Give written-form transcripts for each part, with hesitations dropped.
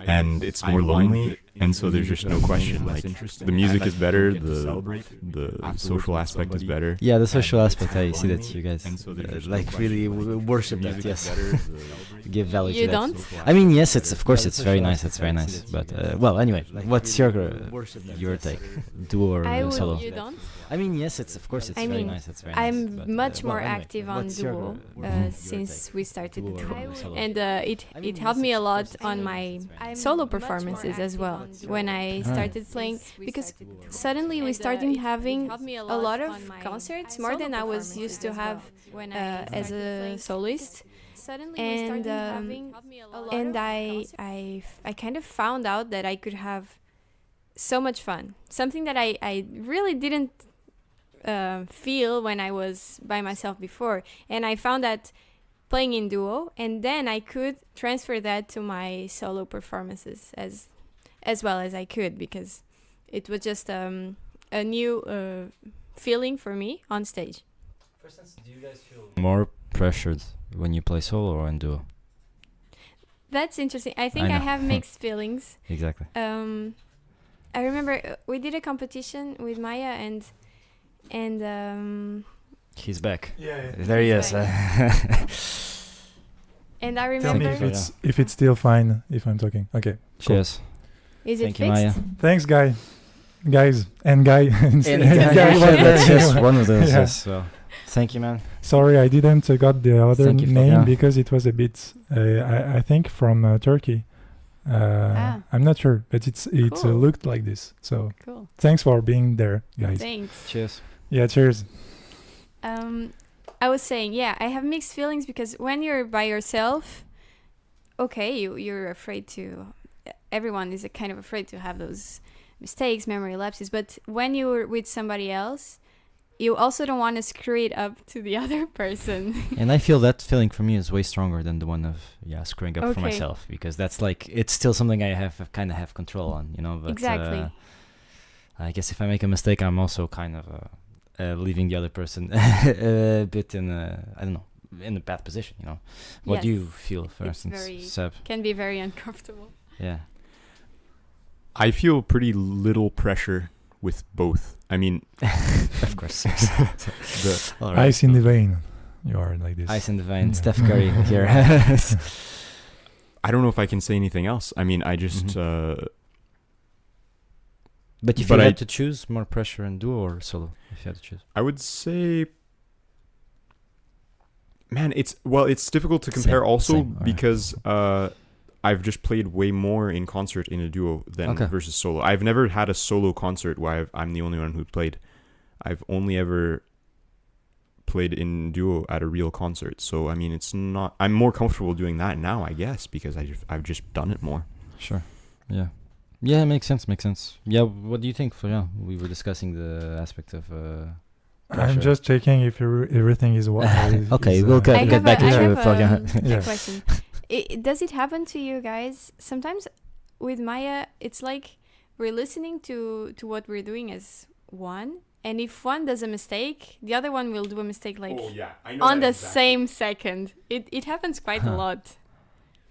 and it's more lonely, and so there's just no question. Like the music is better, the social aspect is better. Yeah, the social aspect. I see that you guys like really worship that. Yes, give value to that. You don't? I mean, yes, it's of course it's very nice. It's very nice. But well, anyway, what's your take? Duo or solo? You don't? I mean, yes, it's of course it's very nice. It's very nice. I'm much more active on duo since we started the duo, and it helped me a lot on my solo performances as well when I started playing, because suddenly we started having a lot of concerts, more than I was used to have as a soloist. And I kind of found out that I could have so much fun, something that I really didn't feel when I was by myself before. And I found that playing in duo, and then I could transfer that to my solo performances as well as I could, because it was just a new feeling for me on stage. For instance, do you guys feel more pressured when you play solo or in duo? That's interesting. I think I have mixed feelings. Exactly. I remember we did a competition with Maya, and he's back. Yeah. There he is. And I Tell me remember. if it's still fine if I'm talking. Okay. Cheers. Is Thank it you, fixed? Maya. Thanks, guys, and guy. And guy was there. that's just one of those. Yeah. Yes, so thank you, man. Sorry, I didn't got the other Thank you for- name yeah. because it was a bit. I think from Turkey. I'm not sure, but it Cool. looked like this. So Cool. thanks for being there, guys. Thanks. Cheers. Yeah, cheers. I was saying, yeah, I have mixed feelings, because when you're by yourself, okay, you're afraid to. Everyone is kind of afraid to have those mistakes, memory lapses. But when you're with somebody else, you also don't want to screw it up to the other person. And I feel that feeling for me is way stronger than the one of screwing up for Okay. myself, because that's like it's still something I kind of have control on, you know. But, Exactly. I guess if I make a mistake, I'm also kind of leaving the other person a bit in I don't know, in a bad position, you know. What do Yes. you feel, for It's instance, very- Seb? Can be very uncomfortable. Yeah. I feel pretty little pressure with both. I mean, Of course. All Ice in the vein. You are like this. Ice in the vein. Yeah. Steph Curry here. I don't know if I can say anything else. I mean, I just But if But you I- had to choose, more pressure in duo or solo? If you had to choose. I would say, man, it's difficult to Same, compare also same, alright. because I've just played way more in concert in a duo than Okay. versus solo. I've never had a solo concert where I'm the only one who played. I've only ever played in duo at a real concert. So I mean, it's not. I'm more comfortable doing that now, I guess, because I've just done it more. Sure. Yeah. Yeah, makes sense. Yeah, what do you think? We were discussing the aspect of. I'm pressure. just checking if everything is what. Okay, we'll get I have back a, I to have Florian. Yeah. a question. Does it happen to you guys? Sometimes with Maya, it's like we're listening to what we're doing as one, and if one does a mistake, the other one will do a mistake like I on the same second. It happens quite a lot.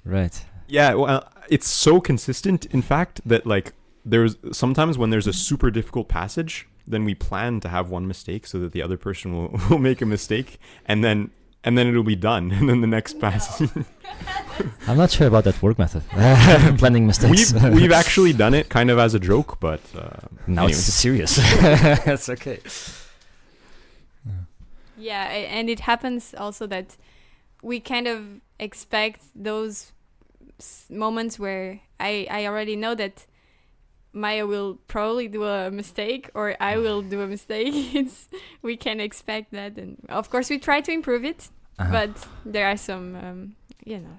Right. Yeah, well, it's so consistent, in fact, that like there's sometimes when there's a super difficult passage, then we plan to have one mistake so that the other person will make a mistake, and then it'll be done, and then the next passage. I'm not sure about that work method. Planning mistakes. We've actually done it kind of as a joke, but now anyways. it's serious. That's okay. Yeah, and it happens also that we kind of expect those moments where I already know that Maya will probably do a mistake or I will do a mistake. We can expect that, and of course we try to improve it, but there are some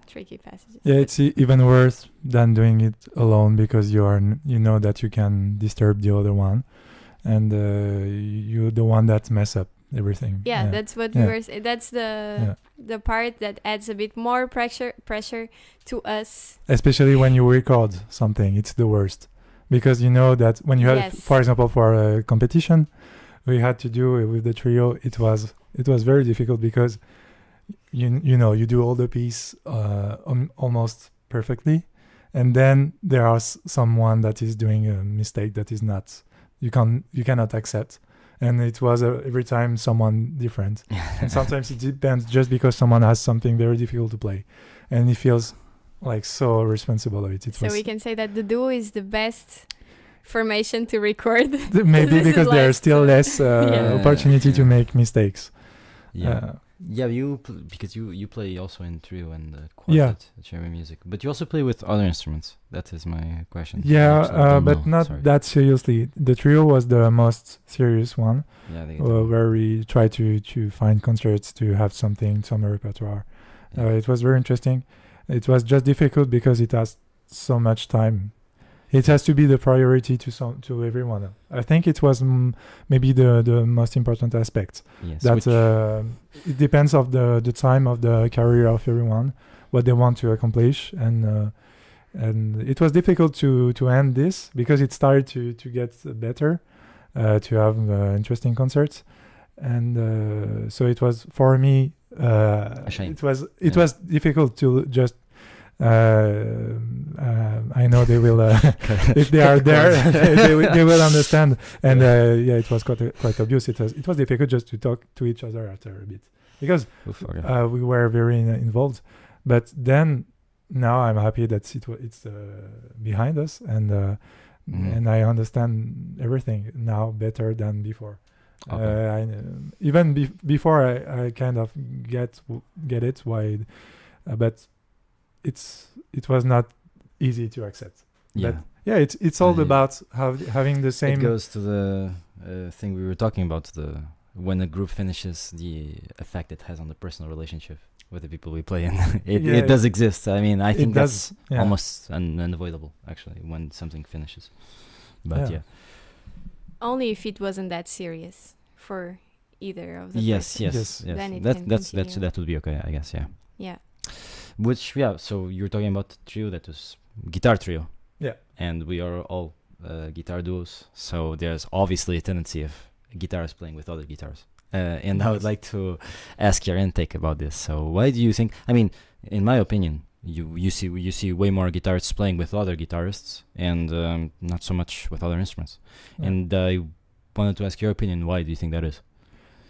tricky passages. Yeah, it's even worse than doing it alone because you know that you can disturb the other one, and you're the one that mess up everything. Yeah, that's what we were. That's the part that adds a bit more pressure to us. Especially when you record something, it's the worst. Because you know that when you have, for example, for a competition, we had to do it with the trio. It was very difficult because you know you do all the piece almost perfectly, and then there are someone that is doing a mistake that is not you cannot accept, and it was every time someone different, and sometimes it depends just because someone has something very difficult to play, and he feels like so responsible of it. So we can say that the duo is the best formation to record. Maybe because there are still less opportunity to make mistakes. Because you play also in trio and quartet, chamber music, but you also play with other instruments. That is my question. But not that seriously. The trio was the most serious one, where we try to find concerts to have some repertoire. It was very interesting. It was just difficult because it has so much time. It has to be the priority to everyone. I think it was maybe the most important aspect. Yes, that it depends of the time of the career of everyone, what they want to accomplish, and it was difficult to end this because it started to get better, to have interesting concerts, and so it was for me. It was difficult to just. I know they will if they are there they will understand, and it was quite obvious. It was difficult just to talk to each other after a bit because we were very involved, but then now I'm happy that it's behind us, and I understand everything now better than before. Even before I kind of get it why, but it was not easy to accept. But it's all about having the same. It goes to the thing we were talking about, when a group finishes, the effect it has on the personal relationship with the people we play in. It does exist. I mean, I think that's almost unavoidable actually when something finishes. But only if it wasn't that serious for either of the yes. Then that would be okay, I guess. So you're talking about trio, that was guitar trio. Yeah. And we are all guitar duos. So there's obviously a tendency of guitarists playing with other guitars. And I would like to ask your intake about this. So why do you think, I mean, in my opinion, you see way more guitarists playing with other guitarists and not so much with other instruments. Yeah. And I wanted to ask your opinion. Why do you think that is?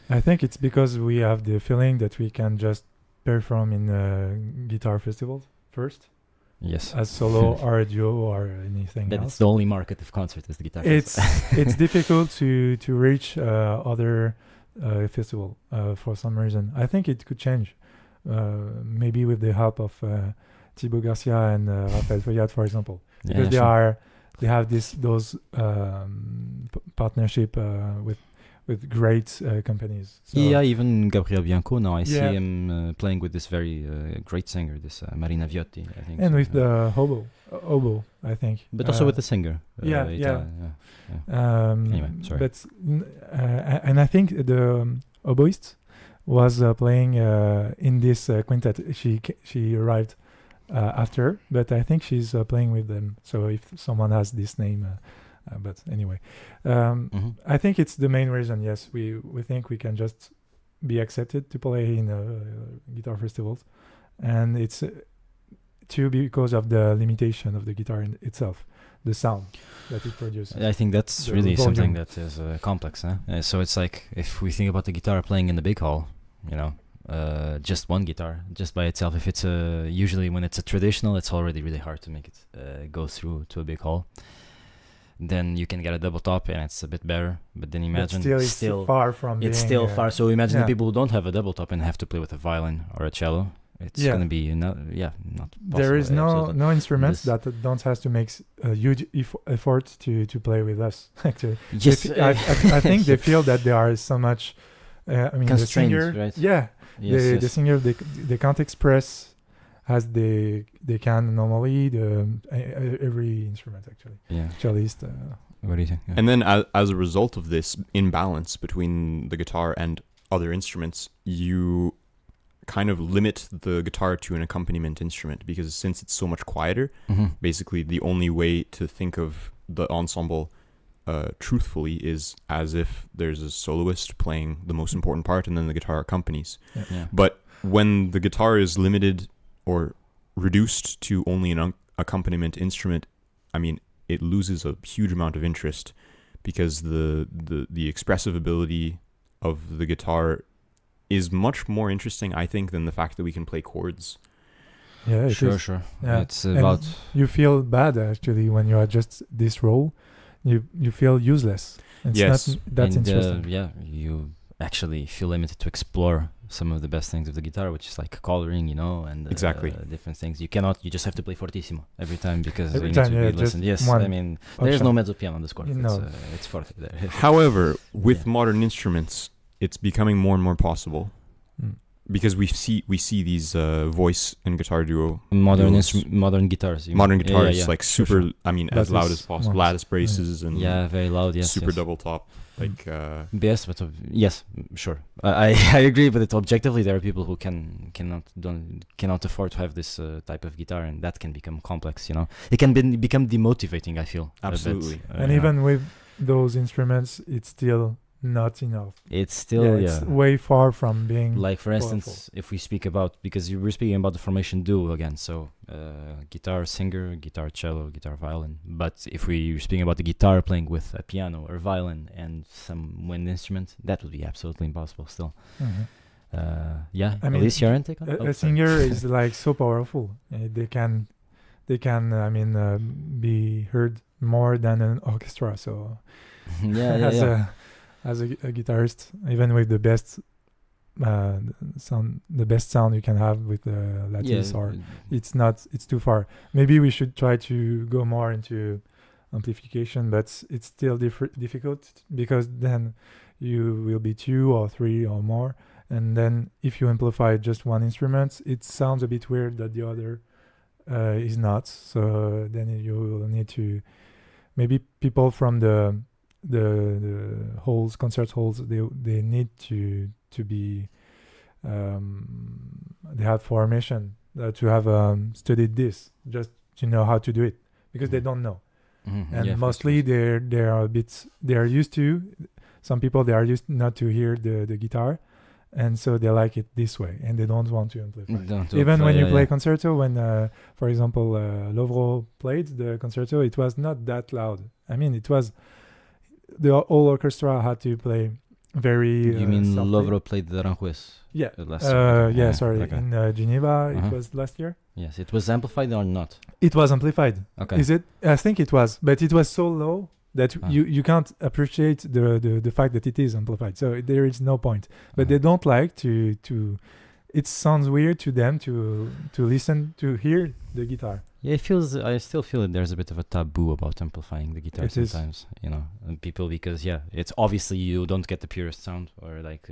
I think it's because we have the feeling that we can just perform in guitar festivals first. Yes. As solo or a duo or anything else. It's the only market of concert is the guitar festival. It's difficult to reach other festival for some reason. I think it could change. Maybe with the help of Thibaut Garcia and Raphaël Feuillade, for example. Because they have those partnership with great companies. So even Gabriel Bianco now I see him playing with this very great singer, this Marina Viotti, I think. And with the oboe, I think. But also with the singer. Anyway, sorry. But and I think the oboist was playing in this quintet. She arrived after, but I think she's playing with them. So if someone has this name. But anyway, I think it's the main reason. Yes, we think we can just be accepted to play in guitar festivals, and it's too because of the limitation of the guitar in itself, the sound that it produces. I think that's really something that is complex. So it's like if we think about the guitar playing in the big hall, just one guitar, just by itself. If it's usually when it's a traditional, it's already really hard to make it go through to a big hall. Then you can get a double top and it's a bit better. But then imagine still far from it's being, still far. So imagine the people who don't have a double top and have to play with a violin or a cello. It's going to be not possible. There is no instruments that don't have to make a huge effort to play with us. Actually, yes, I think they feel that there are so much. Constraints, the singer, right? Yeah, the singer they can't express as they can normally. Every instrument actually. Yeah. Cellist. What do you think? Yeah. And then as a result of this imbalance between the guitar and other instruments, you kind of limit the guitar to an accompaniment instrument, because since it's so much quieter, basically the only way to think of the ensemble truthfully is as if there's a soloist playing the most important part and then the guitar accompanies. Yeah. But when the guitar is limited or reduced to only an accompaniment instrument, I mean, it loses a huge amount of interest because the expressive ability of the guitar is much more interesting, I think, than the fact that we can play chords. Yeah, it Sure, is. sure. Yeah. It's And about you feel bad actually when you adjust this role. You feel useless. It's Yes. not that's and, interesting. you actually feel limited to explore some of the best things of the guitar, which is like coloring, and Exactly. different things. You just have to play fortissimo every time because Every you time, need to yeah, be just listened. Yes, one I mean, there's no option. mezzo piano on the score. No. It's forte there. However, with Yeah. modern instruments, it's becoming more and more possible Mm. because we see these voice and guitar duo modern duos. modern guitars. you modern mean. Yeah, guitars yeah, like sure, super. sure. I mean, as loud Lattice as possible, ones. lattice braces and Yeah, very loud. Yes, super yes. double top. Like Yes, but yes, sure. I agree, but objectively, there are people who cannot afford to have this type of guitar, and that can become complex. It can become demotivating. I feel a bit. Absolutely. And even with those instruments, it's still not enough. it's still it's way far from being like for instance, if we speak about, because you were speaking about the formation duo again, so guitar singer, guitar cello, guitar violin. But if we're speaking about the guitar playing with a piano or violin and some wind instrument, that would be absolutely impossible still. Mhm. Yeah, I mean, Elise, your intake on? A Sorry. singer is like so powerful. They can be heard more than an orchestra. So yeah, as a guitarist, even with the best sound you can have with the lattice, or it's too far. Maybe we should try to go more into amplification, but it's still difficult because then you will be 2 or 3 or more, and then if you amplify just one instrument, it sounds a bit weird that the other is not. So then you will need to, maybe people from the halls, concert halls, they need to be they have formation to have studied this, just to know how to do it, because they don't know. And mostly they are used to, some people, they are used not to hear the guitar, and so they like it this way, and they don't want to amplify. Even when you play concerto, when for example Lovro played the concerto, it was not that loud. I mean, it was, the whole orchestra had to play very you mean softly. Lovro played the Aranjuez? Yeah. Last year. Yeah, sorry. Okay. In Geneva, Uh-huh. it was last year. Yes, it was amplified or not? It was amplified. Okay. Is it? I think it was, but it was so low that you can't appreciate the fact that it is amplified. So there is no point. But they don't like to. It sounds weird to them to listen, to hear the guitar. Yeah, I still feel that there's a bit of a taboo about amplifying the guitar It is. sometimes, and people, because it's obviously you don't get the purest sound, or like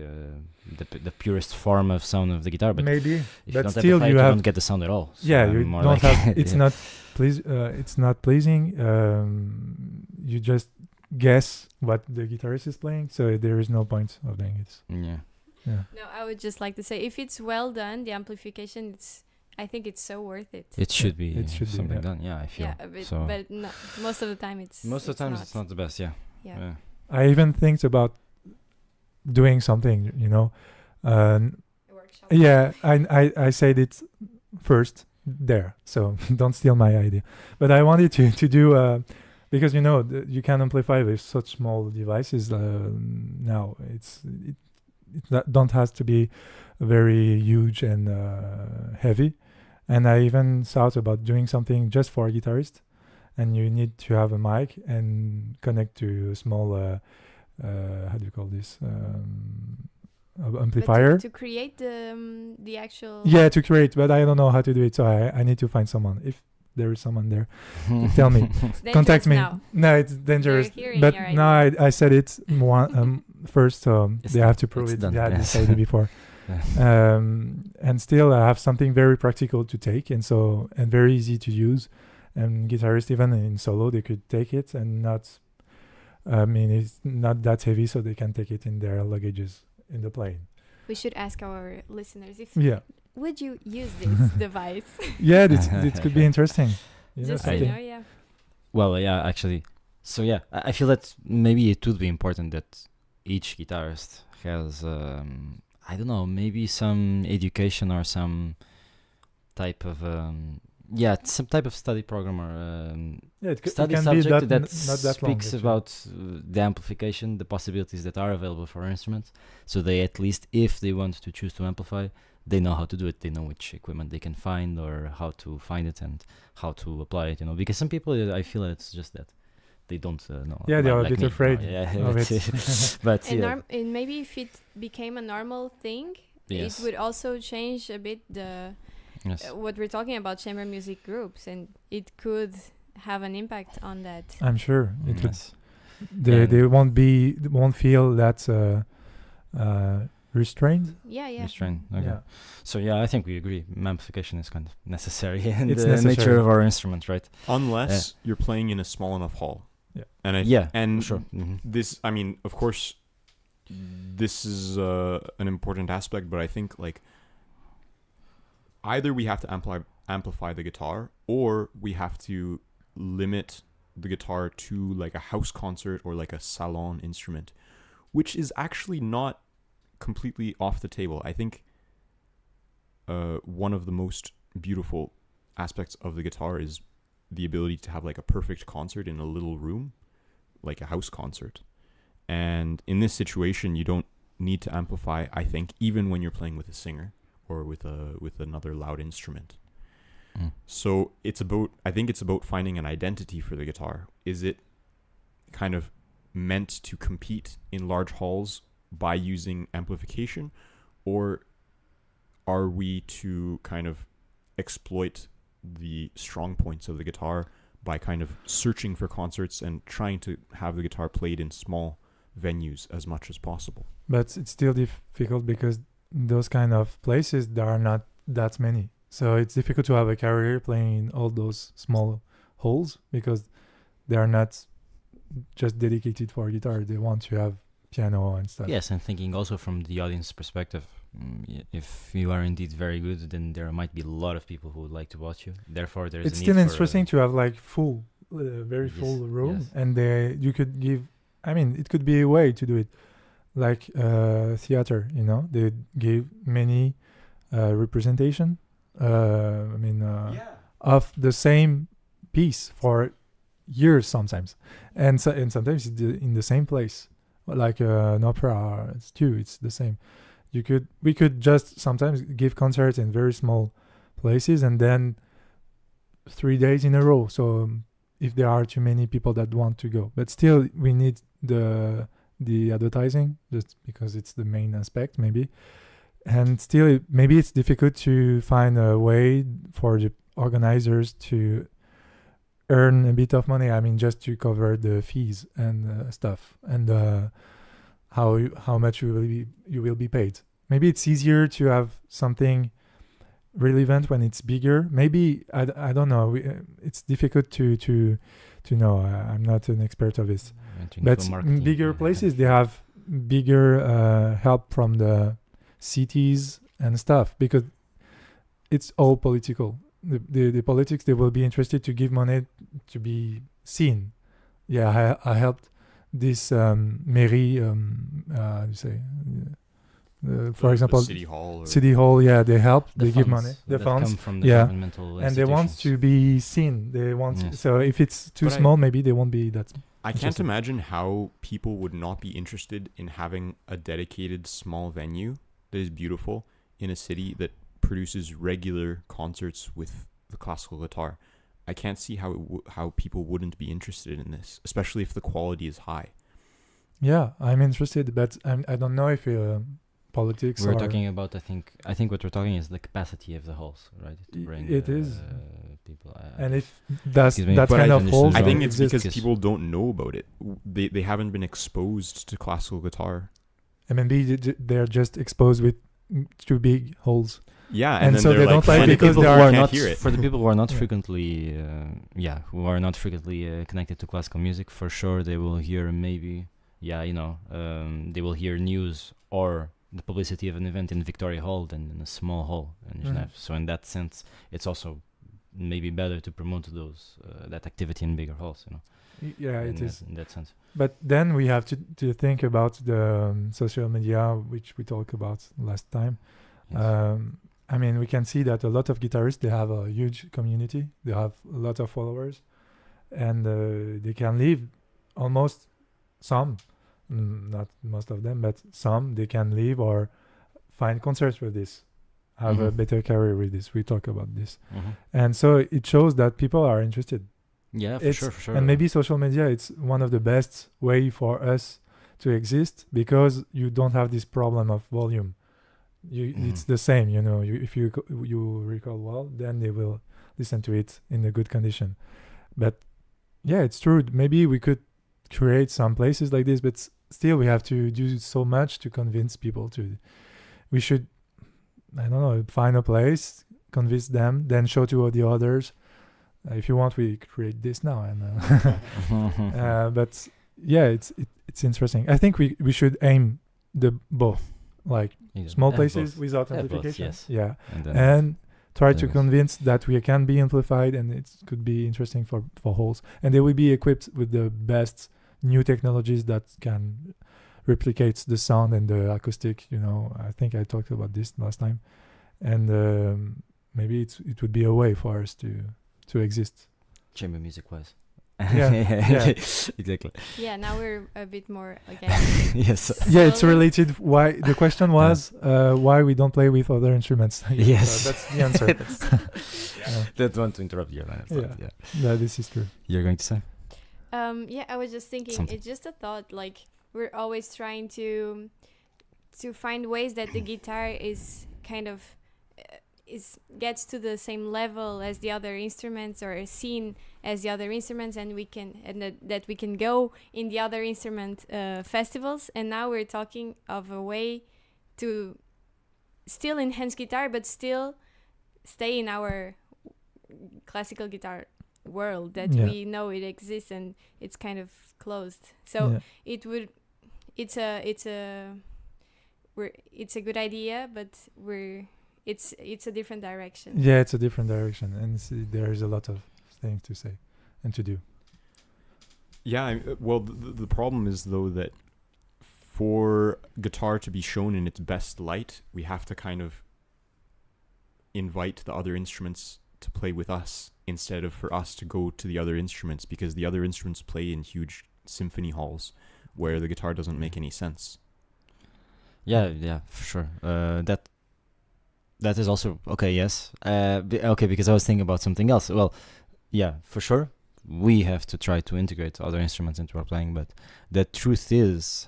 the purest form of sound of the guitar, but Maybe, if you but don't still amplify it, you you have. don't get the sound at all. So Yeah, I'm you more don't like have. It's not it's not pleasing. You just guess what the guitarist is playing, so there is no point of doing it. Yeah. Yeah. No, I would just like to say, if it's well done, the amplification, I think it's so worth it. It should be It should be, something yeah. done. Yeah, I feel. Yeah, a bit, so but no, most of the time it's not the best. Yeah. Yeah. I even think about doing something, A workshop. Yeah, I said it first there, so don't steal my idea. But I wanted to do because you can amplify with such small devices now. It don't has to be very huge and heavy. And I even thought about doing something just for a guitarist, and you need to have a mic and connect to a small how do you call this amplifier. But to create the actual. Yeah, to create, but I don't know how to do it, so I need to find someone. If there is someone there, tell me. It's dangerous Contact me. now. No, it's dangerous. They're hearing But your no, I said it first, so It's they done. have to prove It's it. done, They had yes. decided before. And still, I have something very practical to take, and very easy to use. And guitarists, even in solo, they could take it and not. I mean, it's not that heavy, so they can take it in their luggages in the plane. We should ask our listeners if Yeah, would you use this device? yeah, it could be interesting. Just I- you know, yeah. Well, yeah, actually. So yeah, I feel that maybe it would be important that each guitarist has, I don't know, maybe some education or some type of Yeah, it's some type of study program or Yeah, it study can be subject that not that long. speaks actually. about the amplification, the possibilities that are available for our instruments. So they at least, if they want to choose to amplify, they know how to do it. They know which equipment they can find or how to find it and how to apply it. Because some people, I feel it's just that they don't know. Yeah, they are a like bit me, afraid Yeah, of but, it. but And, yeah, and maybe if it became a normal thing, yes, it would also change a bit the yes. what we're talking about, chamber music groups, and it could have an impact on that. I'm sure it would. Yes. They won't feel that restrained. Yeah. Restraint. Okay. Yeah. So yeah, I think we agree. Amplification is kind of necessary in It's the nature necessary. of our instrument, right? Unless you're playing in a small enough hall. Yeah. And Sure. this, I mean, of course, this is an important aspect, but I think like either we have to amplify the guitar, or we have to limit the guitar to like a house concert or like a salon instrument, which is actually not completely off the table. I think one of the most beautiful aspects of the guitar is the ability to have like a perfect concert in a little room, like a house concert. And in this situation, you don't need to amplify, I think, even when you're playing with a singer or with another loud instrument. So I think it's about finding an identity for the guitar. Is it kind of meant to compete in large halls by using amplification, or are we to kind of exploit the strong points of the guitar by kind of searching for concerts and trying to have the guitar played in small venues as much as possible? But it's still difficult because those kind of places, there are not that many. So it's difficult to have a career playing in all those small halls because they are not just dedicated for guitar. They want to have piano and stuff. Yes, and thinking also from the audience perspective, if you are indeed very good, then there might be a lot of people who would like to watch you. Therefore, there's It's a need still for, interesting to have like full, very Yes, full room, yes. and you could give. I mean, it could be a way to do it, like theater. They give many representation. Of the same piece for years sometimes, and sometimes it's in the same place, like an opera. It's the same. We could just sometimes give concerts in very small places, and then 3 days in a row. So if there are too many people that want to go, but still we need the advertising just because it's the main aspect maybe. And still, maybe it's difficult to find a way for the organizers to earn a bit of money. I mean, just to cover the fees and stuff, and how much you will be paid. Maybe it's easier to have something relevant when it's bigger. Maybe I don't know. It's difficult to know. I'm not an expert of this, but in bigger places they have bigger help from the cities and stuff, because it's all political. The politics, they will be interested to give money to be seen. Yeah, I helped this mairie, how do you say, for example, city hall. Yeah, they help. They give money. The funds come from the yeah, governmental and they want institutions. to be seen. They want Yes. so if it's too But small, maybe they won't be that. I can't Interesting. imagine how people would not be interested in having a dedicated small venue that is beautiful in a city that produces regular concerts with the classical guitar. I can't see how people wouldn't be interested in this, especially if the quality is high. Yeah, I'm interested, but I don't know if politics. We're or talking about, I think what we're talking is the capacity of the halls, right? To bring, It is. people. And if that's Excuse me, that but kind I of understood holes I think wrong. it's exist. because people don't know about it. They haven't been exposed to classical guitar. and maybe they're just exposed with too big holes. Yeah, And and then so they're they don't like "Funny because people they who are can't not hear it." for the people who are not Yeah. frequently connected to classical music. For sure, they will hear maybe they will hear news or the publicity of an event in Victoria Hall than in a small hall in Genève. So in that sense, it's also maybe better to promote those that activity in bigger halls. Yeah, it is. In that sense. But then we have to think about the social media, which we talked about last time. Yes. I mean, we can see that a lot of guitarists, they have a huge community. They have a lot of followers, and they can live almost some, not most of them, but some they can live or find concerts with this, have a Mhm. better career with this. We talk about this, Mhm. and so it shows that people are interested. Yeah, for It's- sure. And maybe social media, it's one of the best way for us to exist because you don't have this problem of volume. It's the same, you know. If you recall well, then they will listen to it in a good condition. But yeah, it's true. Maybe we could create some places like this, but still we have to do so much to convince people to. We should, I don't know, find a place, convince them, then show to the others. If you want, we create this now, and but yeah, it's interesting. I think we should aim the both, like Either. small Yeah, places both. without Yeah, both, amplification. yes. Yeah, And then and try to Yes. convince that we can be amplified, and it could be interesting for holes, and they will be equipped with the best new technologies that can replicate the sound and the acoustic. You know, I think I talked about this last time, and maybe it would be a way for us to exist. chamber music wise. Yeah, yeah. Exactly. Yeah, now we're a bit more again. Yes. Yeah, it's slowly. related. Why the question was why we don't play with other instruments. Yes. So that's the answer. Don't want to interrupt your line of thought. Yeah. Yeah. No, this is true. You're going to say? Yeah, I was just thinking. Something. It's just a thought. Like we're always trying to find ways that the guitar is kind of gets to the same level as the other instruments, or is seen as the other instruments, and that we can go in the other instrument festivals. And now we're talking of a way to still enhance guitar, but still stay in our classical guitar world that Yeah. we know it exists, and it's kind of closed. So Yeah. it's a good idea, but it's a different direction. Yeah, it's a different direction, and there is a lot of things to say and to do. Yeah, well, the problem is, though, that for guitar to be shown in its best light, we have to kind of invite the other instruments to play with us instead of for us to go to the other instruments, because the other instruments play in huge symphony halls where the guitar doesn't make any sense. Yeah, for sure. That is also okay. Yes. Okay, because I was thinking about something else. Well, yeah, for sure. We have to try to integrate other instruments into our playing, but the truth is,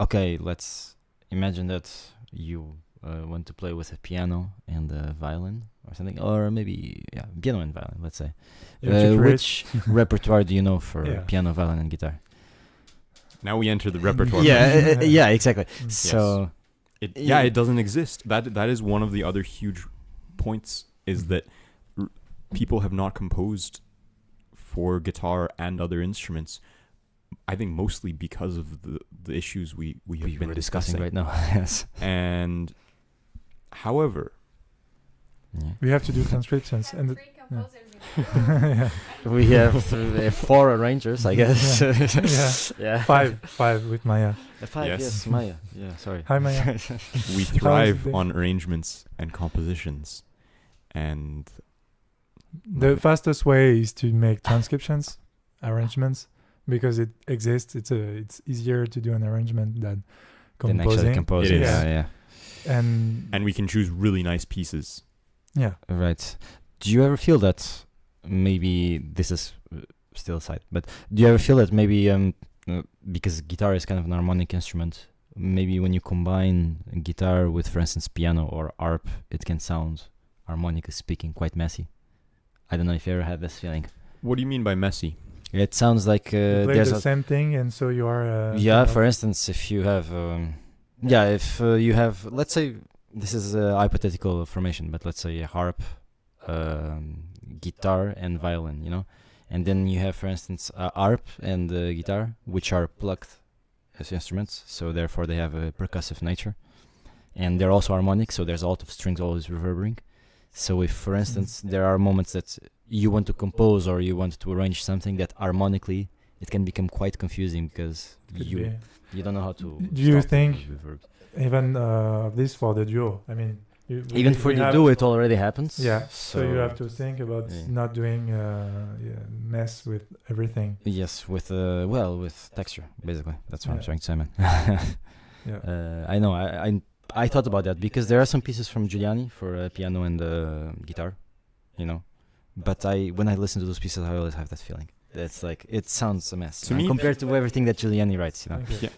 okay, let's imagine that you want to play with a piano and a violin or something, or maybe piano and violin. Let's say. Which repertoire do you know for piano, violin, and guitar? Now we enter the repertoire. Yeah, exactly. Yes. So. It doesn't exist. That is one of the other huge points, is that people have not composed for guitar and other instruments. I think mostly because of the issues we have been discussing right now. Yes. And however, We have to do transcriptions, and Three composers yeah. we have 4 arrangers, I guess. Yeah. Five with Maya. 5. Yes. Yes, Maya. Yeah, sorry. Hi, Maya. we How's thrive it? on arrangements and compositions, and The fastest way is to make transcriptions, arrangements, because it exists. It's easier to do an arrangement than Then actually composing. composing. It is. Yeah. And we can choose really nice pieces. yeah, Right. Do you ever feel that maybe this is still aside, but do you ever feel that maybe because guitar is kind of an harmonic instrument, maybe when you combine guitar with, for instance, piano or harp, it can sound, harmonically speaking, quite messy? I don't know if you ever had this feeling. What do you mean by messy? It sounds like you play there's the same thing, and so you are. for instance, if you have, if you have, let's say, this is a hypothetical formation, but let's say a harp, guitar, and violin, and then you have, for instance, a harp and guitar, which are plucked as instruments, so therefore they have a percussive nature, and they're also harmonic, so there's a lot of strings always reverberating. So if, for instance, there are moments that you want to compose or you want to arrange something that harmonically, it can become quite confusing because you don't know how to. Do you stop think the reverb. even this for the duo? I mean, Even for the do, it already happens. Yeah. So you have to think about not doing mess with everything. Yes, with with texture, basically. That's what I'm trying to say, man. Yeah. I know. I thought about that because there are some pieces from Giuliani for piano and guitar, you know. But when I listen to those pieces, I always have that feeling. It's like it sounds a mess To me, compared to everything that Giuliani writes, you know. Okay.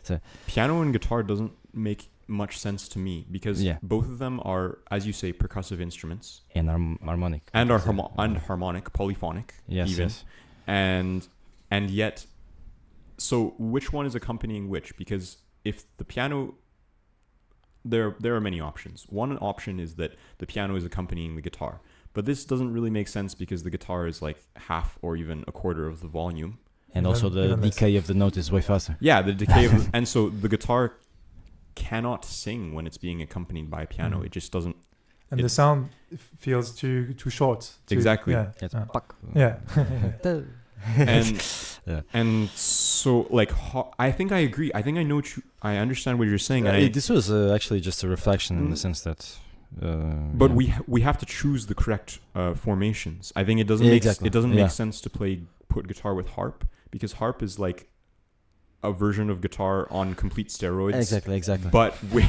Piano and guitar doesn't make much sense to me because both of them are, as you say, percussive instruments and harmonic and are harmonic, polyphonic, even. Yes. And yet, so which one is accompanying which? Because if the piano, there are many options. One option is that the piano is accompanying the guitar, but this doesn't really make sense because the guitar is like half or even a quarter of the volume, and also the decay of the note is way faster. Yeah, the decay of and so the guitar cannot sing when it's being accompanied by a piano. It just doesn't. And the sound feels too short. Exactly. Yeah. And so like I think I agree. I think I know. I understand what you're saying. This was actually just a reflection in the sense that. But we have to choose the correct formations. I think it doesn't make sense to put guitar with harp because harp is like a version of guitar on complete steroids. Exactly. But with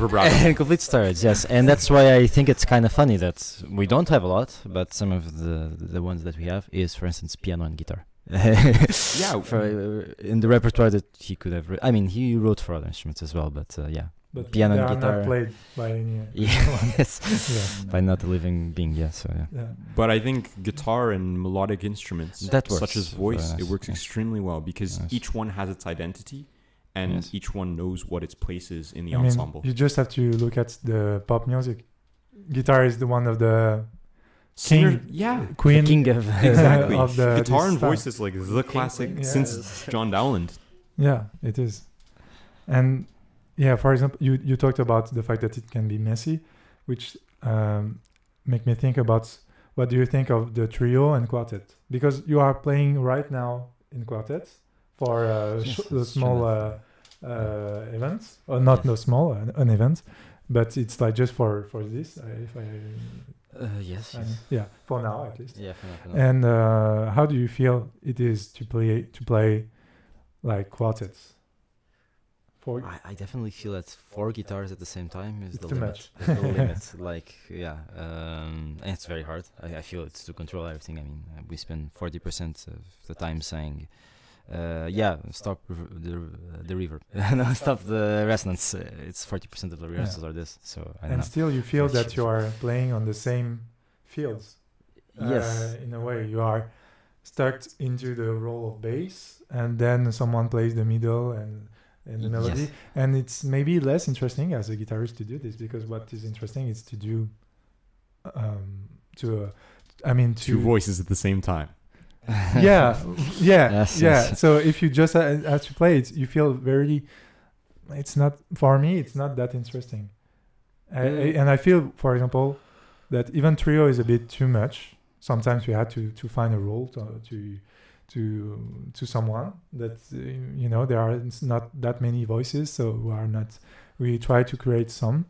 vibrato. And complete steroids, yes. And that's why I think it's kind of funny that we don't have a lot, but some of the ones that we have is, for instance, piano and guitar. In the repertoire that he could have. He wrote for other instruments as well, but yeah. But piano they and are guitar not played by any. By not a living being. But I think guitar and melodic instruments, such as voice, it works extremely well because each one has its identity, and each one knows what its place is in the ensemble. You just have to look at the pop music. Guitar is the one of the queen of exactly. Of the guitar and voice is like the classic since John Dowland. Yeah, it is, and. Yeah, for example, you talked about the fact that it can be messy, which make me think about what do you think of the trio and quartet? Because you are playing right now in quartet for the small events, or not no small, an event, but it's like just for this. Yes. Yeah, for now at least. Yeah, for now. And how do you feel it is to play like quartets? I definitely feel that 4 guitars at the same time is the too limit. much. It's the limit. And it's very hard. I feel it's to control everything. We spend 40% of the time saying, stop the reverb. No, stop the resonance. It's 40% of the rehearsals are this. So I don't know. Still you feel that you are playing on the same fields. Yes. In a way, you are stuck into the role of bass, and then someone plays the middle and the melody, and it's maybe less interesting as a guitarist to do this because what is interesting is to do two voices at the same time. Yes. So if you just have to play it, you feel it's not, for me, it's not that interesting. And I feel, for example, that even trio is a bit too much. Sometimes we had to find a role to someone that there are not that many voices, so we try to create some,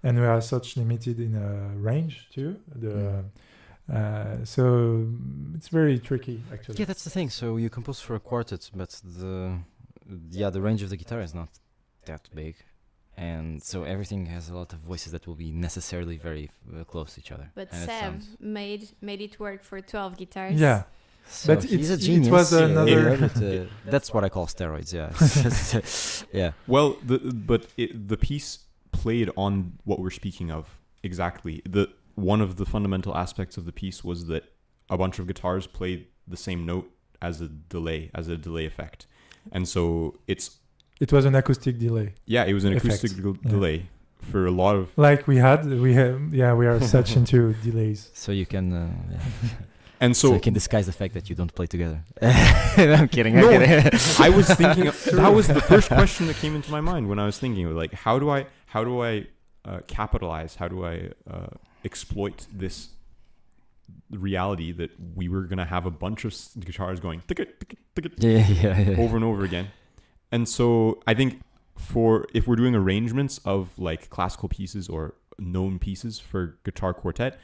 and we are such limited in a range too. So it's very tricky actually. Yeah, that's the thing. So you compose for a quartet, but the range of the guitar is not that big, and so everything has a lot of voices that will be necessarily very close to each other. But Sev made it work for 12 guitars. Yeah. So but he's a genius. It was another. That's what I call steroids. Yeah. Yeah. Well, the piece played on what we're speaking of exactly. One of the fundamental aspects of the piece was that a bunch of guitars played the same note as a delay effect, and so it was an acoustic delay. Yeah, it was an acoustic delay for a lot of. Like we are such into delays. So you can. And so you can disguise the fact that you don't play together. I'm kidding. I was thinking that was the first question that came into my mind when I was thinking, like, how do I capitalize? How do I exploit this reality that we were gonna have a bunch of guitars going over and over again? And so I think if we're doing arrangements of like classical pieces or known pieces for guitar quartet.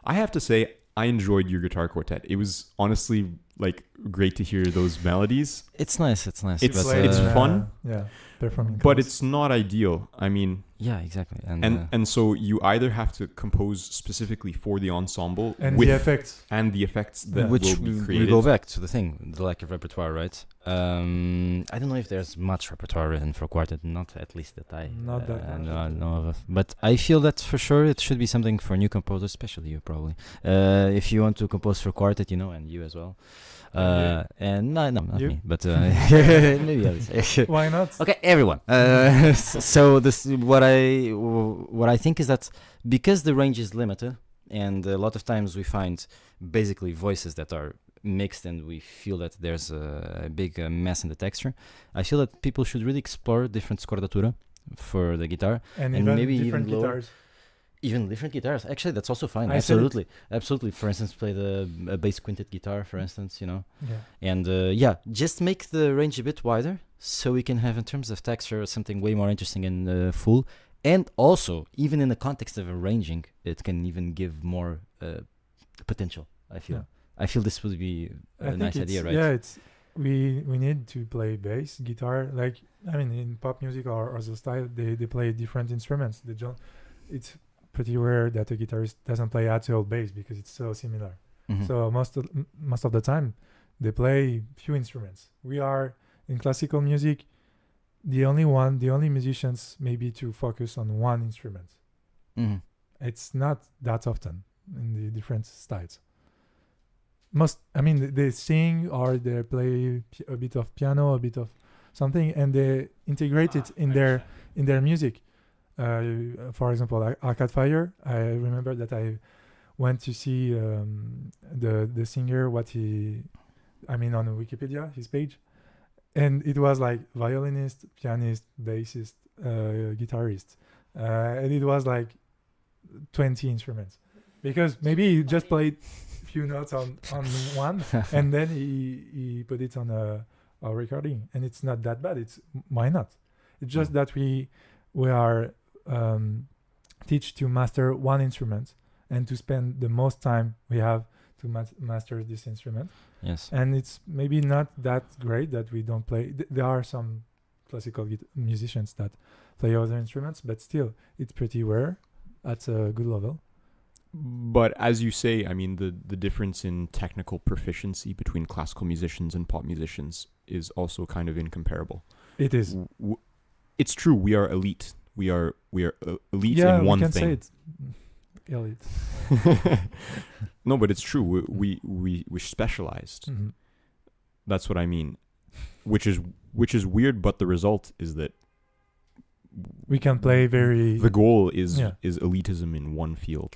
I have to say, I enjoyed your guitar quartet. It was honestly like great to hear those melodies. It's nice. It's nice. It's but, like- it's fun. Yeah, performing. But class. it's not ideal. I mean, yeah, exactly. and so you either have to compose specifically for the ensemble and with the effects. and the effects that Yeah. which will be we created. go back to the thing, the lack of repertoire, right? I don't know if there's much repertoire written for quartet, not at least that I Not that much. know of. But I feel that for sure it should be something for new composers, especially you probably. If you want to compose for quartet, and you as well. And no, not You? me, but maybe others. Why not? Okay, everyone. So this what I think is that because the range is limited, and a lot of times we find basically voices that are mixed, and we feel that there's a big mess in the texture. I feel that people should really explore different scordatura for the guitar, And, and even maybe different even lower. guitars. Even different guitars. Actually, that's also fine. I said it. Absolutely. For instance, play a bass quintet guitar, for instance. Yeah. And just make the range a bit wider so we can have, in terms of texture, something way more interesting and full. And also, even in the context of arranging, it can even give more potential, I feel. Yeah. I feel this would be I a think nice it's- idea, right? Yeah, it's we need to play bass, guitar. Like I mean, in pop music or the style, they play different instruments. It's pretty rare that a guitarist doesn't play at all bass because it's so similar. Mhm. So most of the time, they play few instruments. We are in classical music, the only musicians maybe to focus on one instrument. Mhm. It's not that often in the different styles. They sing or they play a bit of piano, a bit of something, and they integrate it in their music. For example, Arcade Fire. I remember that I went to see the singer. On Wikipedia, his page, and it was like violinist, pianist, bassist, guitarist, and it was like 20 instruments, because maybe he just played few notes on one, and then he put it on a recording, and it's not that bad. Why not? It's just that we are teach to master one instrument and to spend the most time we have to master this instrument. Yes. And it's maybe not that great that we don't play. There are some classical musicians that play other instruments, but still, it's pretty rare at a good level. But as you say, I mean, the difference in technical proficiency between classical musicians and pop musicians is also kind of incomparable. It is. It's true. We are elite. We are elite Yeah, in one we can thing. say it's elite. No, but it's true. We're specialized. Mhm. That's what I mean. Which is weird, but the result is that We can play very. the goal is Yeah. elitism in one field.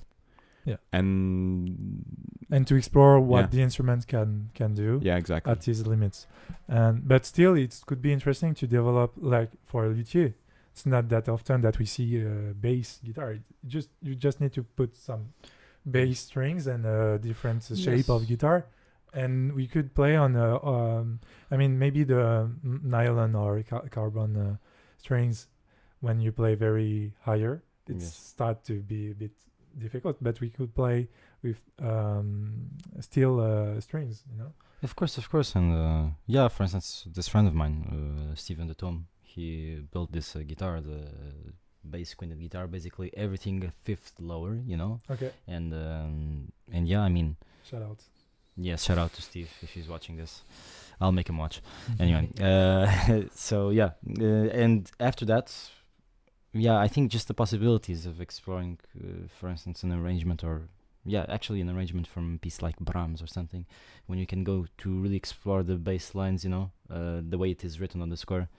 Yeah. And and to explore what Yeah. the instrument can do yeah, exactly. at its limits. But still, it could be interesting to develop, like for a luthier. It's not that often that we see a bass guitar. You just need to put some bass strings and a different shape of Yes. guitar, and we could play on maybe the nylon or carbon strings. When you play very higher, it Yes. start to be a bit difficult. But we could play with steel strings, Of course, and for instance, this friend of mine, Steven de Tom, he built this guitar, the bass quintet guitar, basically everything a fifth lower, Okay. and yeah, I mean, Shout out. yeah, shout out to Steve if he's watching this. I'll make him watch. Anyway, so yeah, and after that, yeah, I think just the possibilities of exploring, for instance, an arrangement actually an arrangement from a piece like Brahms or something, when you can go to really explore the bass lines, the way it is written on the score.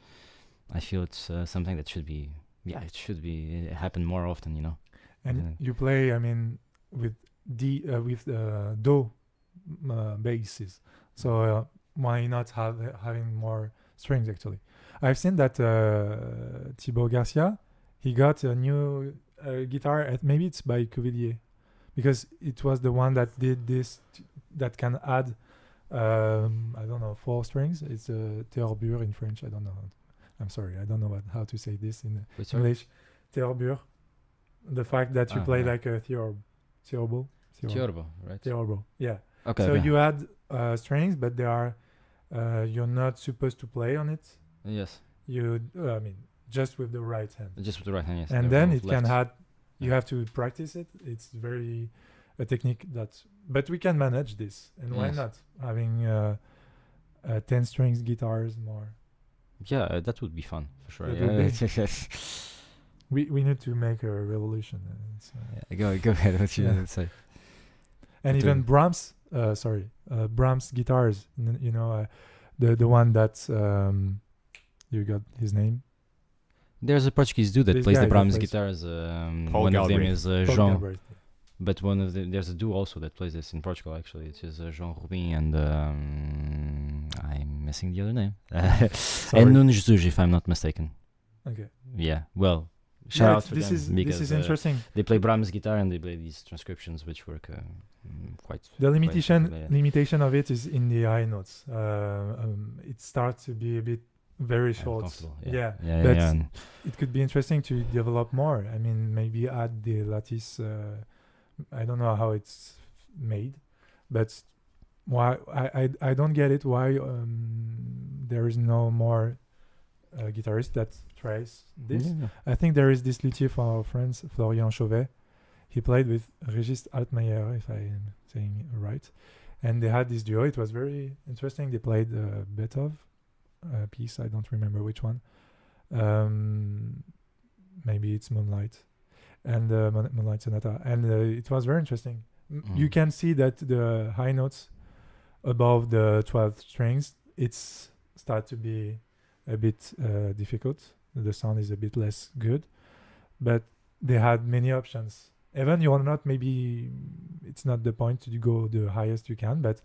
I feel it's something that should be, happen more often, And you play, with do basses. So why not having more strings? Actually, I've seen that Thibaut Garcia, he got a new guitar. Maybe it's by Cuvillier, because it was the one that did this. That can add, I don't know, 4 strings. It's a théorbure in French. I don't know. I'm sorry, I don't know how to say this in Wait, sorry? English. Théorbure. the fact that you play like a theorbo. Theorbo, right? Theorbo, yeah. Okay. So okay. you add strings, but they are you're not supposed to play on it. Yes. You, I mean, just with the right hand. Just with the right hand, yes. And Never then move it can left. add. You have to practice it. It's very a technique that, but we can manage this, and why Yes. not having 10 strings guitars more. Yeah, that would be fun for sure. That would Yeah. We need to make a revolution. Go ahead. What you Yeah. gonna say? And But, even Brahms, Brahms guitars. You know, the one that you got his name. There's a Portuguese dude that This plays guy the that Brahms plays- guitars. Paul One of them Galbraith. is Paul Jean, Galbraith. but one of them there's a duo also that plays this in Portugal. Actually, it is Jean Rubin and I'm missing the other name. Sorry. And Nuno Jesus, if I'm not mistaken. Okay. Yeah. Well, Yeah, shout out it's- to this them is because interesting. they play Brahms guitar and they play these transcriptions which work quite. The limitation yeah. limitation of it is in the high notes. It starts to be a bit very short. Comfortable. Yeah, Yeah. but yeah, and it could be interesting to develop more. I mean, maybe add the lattice. I don't know how it's made, but why I don't get it. Why there is no more guitarist that tries this? yeah. I think there is this luthier from our friends, Florian Chauvet. He played with Regis Altmaier, if I am saying it right. And they had this duo. It was very interesting. They played Beethoven piece. I don't remember which one. Maybe it's Moonlight. And Moonlight Sonata. And it was very interesting. You can see that the high notes above the 12th strings, it's start to be a bit difficult. The sound is a bit less good, but they had many options. Even you're not, maybe it's not the point to go the highest you can, but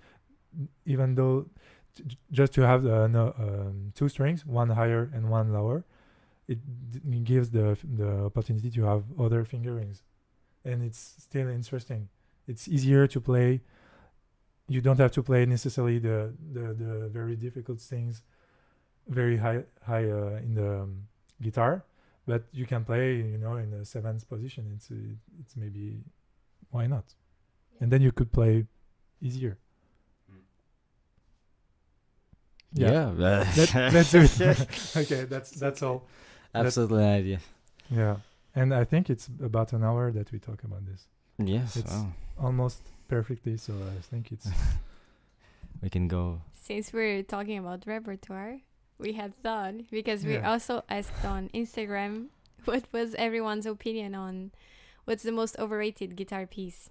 even though just to have two strings, one higher and one lower, it gives the opportunity to have other fingerings, and it's still interesting. It's easier to play. You don't have to play necessarily the very difficult things very high in the guitar, but you can play in the seventh position. It's maybe, why not? And then you could play easier. Yeah. Let's do it. Okay, that's all. Absolutely an idea. Yeah, and I think it's about an hour that we talk about this. Yes. It's Oh. almost perfectly, so I think it's We can go. Since we're talking about repertoire, we had thought, because we Yeah. also asked on Instagram what was everyone's opinion on what's the most overrated guitar piece.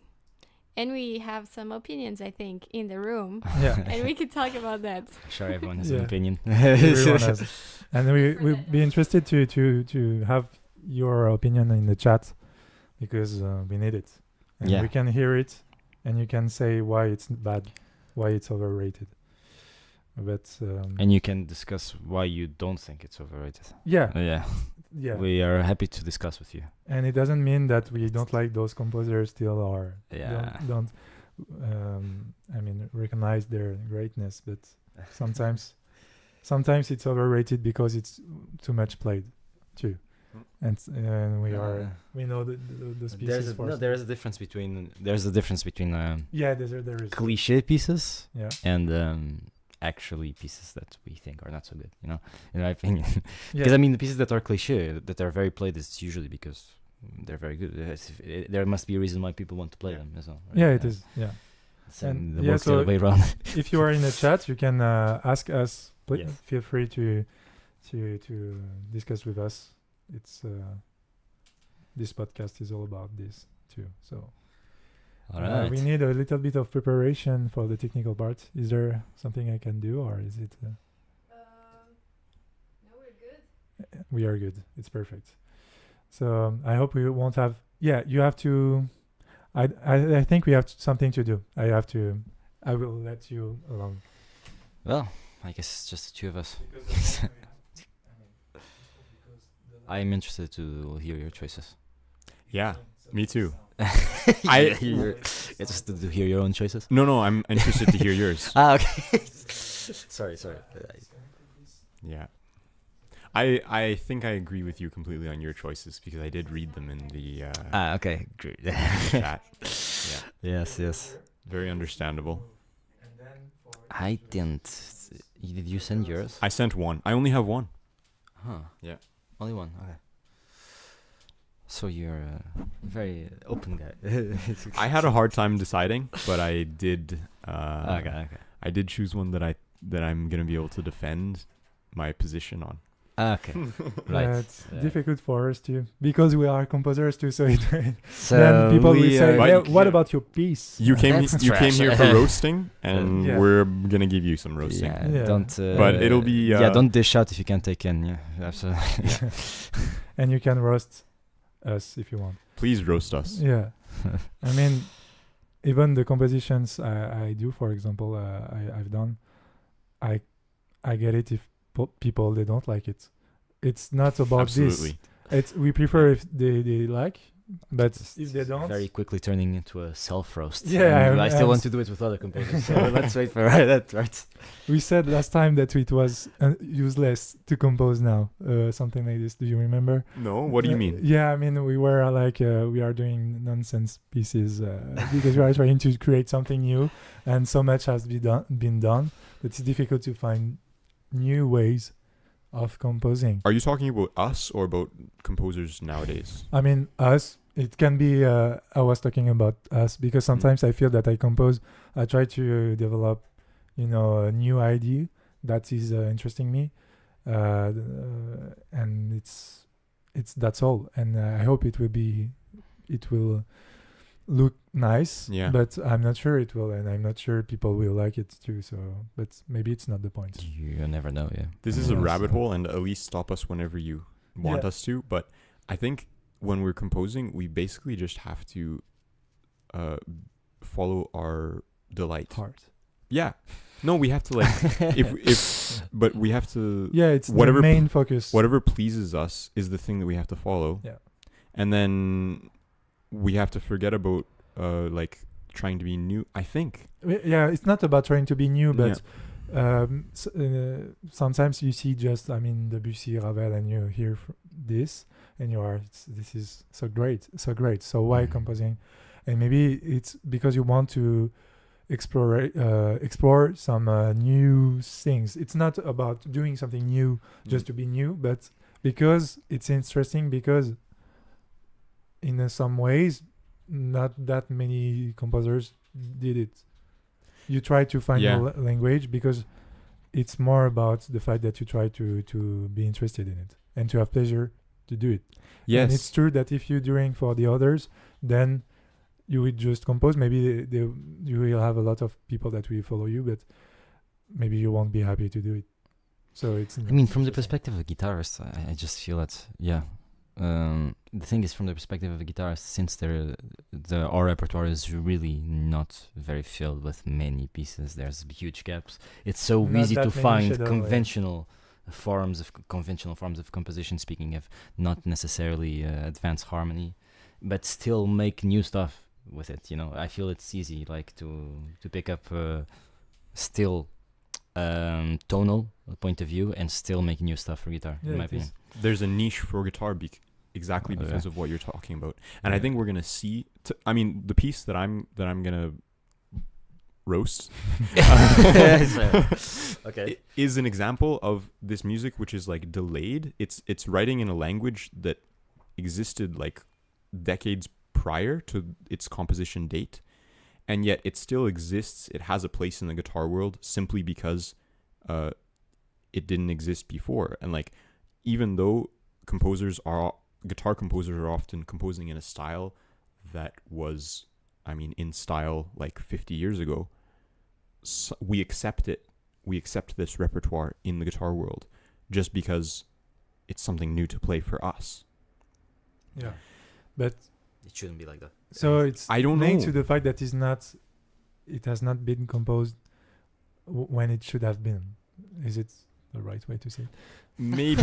And we have some opinions, I think, in the room. yeah. And we could talk about that. Sure, everyone has Yeah. an opinion. Everyone has. And we'd be interested to have your opinion in the chat, because we need it. And Yeah. we can hear it, and you can say why it's bad, why it's overrated. But And you can discuss why you don't think it's overrated. yeah, Yeah. We are happy to discuss with you. and it doesn't mean that we don't like those composers still, or Yeah. don't I mean, recognize their greatness, but sometimes it's overrated because it's too much played too. And we know those pieces There's a difference between yeah, there is cliche pieces yeah actually pieces that we think are not so good, in my opinion. yeah Because I mean, the pieces that are cliche, that are very played, it's usually because they're very good. There must be a reason why people want to play them as well. Right? yeah it is yeah. So And the yeah, works the so other way around. If you are in the chat, you can ask us. Yes. Feel free to discuss with us. It's this podcast is all about this too. So All right. we need a little bit of preparation for the technical part. Is there something I can do, or is it? No, we're good. We are good. It's perfect. So I hope we won't have. Yeah, you have to. I think we have something to do. I will let you alone. Well, I guess it's just the two of us. I'm interested to hear your choices. Yeah, me too. I interested to hear your own choices. No, I'm interested to hear yours. Okay. Sorry. Yeah. I think I agree with you completely on your choices because I did read them in the Okay, great. chat. Yes. Very understandable. I didn't. Did you send yours? I sent one. I only have one. Huh. Yeah. Only one. Okay. So you're a very open guy. I had a hard time deciding, but I did. Okay. I did choose one that I'm gonna be able to defend my position on. Okay. Right. Yeah, it's difficult for us too because we are composers too. So, So then people will we say, are- "Yeah, But- "What about your piece?" You came That's you came trash. here for roasting, and Yeah. we're gonna give you some roasting. Yeah. Don't. But it'll be, don't dish out if you can't take in. Yeah, absolutely. And you can roast us if you want. Please roast us. Yeah, I mean, even the compositions I do, for example, I've done, I get it if people they don't like it. It's not about Absolutely. this. We prefer if they like, but if they don't, Very quickly turning into a self roast. Yeah, I still and- want to do it with other composers. So let's wait for that. Right. we said last time that it was useless to compose now, something like this. Do you remember? No, what do you mean? Yeah, I mean we were like we are doing nonsense pieces because we are trying to create something new, and so much has been done that it's difficult to find new ways of composing. Are you talking about us or about composers nowadays? I mean us. It can be. I was talking about us because sometimes I feel that I compose. I try to develop, a new idea that is interesting me, and it's that's all. And I hope it will look nice. Yeah. But I'm not sure it will, and I'm not sure people will like it too. So, but maybe it's not the point. You never know. Yeah. This is a Yes. rabbit hole, and at least stop us whenever you want Yeah. us to. But I think when we're composing, we basically just have to follow our delight. Heart. Yeah. No, we have to but we have to. Yeah, it's Whatever the main focus. Whatever pleases us is the thing that we have to follow. Yeah. And then we have to forget about trying to be new. I think. Yeah, it's not about trying to be new, but sometimes you see just, Debussy, Ravel, and you hear this, and this is so great. So why composing? And maybe it's because you want to explore some new things. It's not about doing something new just to be new, but because it's interesting, because in some ways not that many composers did it. You try to find a language because it's more about the fact that you try to be interested in it and to have pleasure to do it. Yes. And it's true that if you're doing for the others, then you would just compose. Maybe you will have a lot of people that will follow you, but maybe you won't be happy to do it. So it's. From the perspective of a guitarist, I just feel that the thing is, from the perspective of a guitarist, since our repertoire is really not very filled with many pieces, there's huge gaps. It's so Not easy that to many find shadow, conventional forms of composition. Speaking of not necessarily advanced harmony, but still make new stuff with it. I feel it's easy, to pick up still tonal point of view and still make new stuff for guitar. Yeah, in my it opinion. is. There's a niche for guitar exactly because of what you're talking about, and I think we're gonna see. The piece that I'm gonna roast Okay. is an example of this music which is delayed. It's writing in a language that existed decades prior to its composition date, and yet it still exists. It has a place in the guitar world simply because it didn't exist before. And even though guitar composers are often composing in a style that was, in style 50 years ago, so we accept it. We accept this repertoire in the guitar world just because it's something new to play for us. Yeah, but It shouldn't be like that. so it's I don't linked know. to the fact that it has not been composed when it should have been. Is it the right way to say it? Maybe.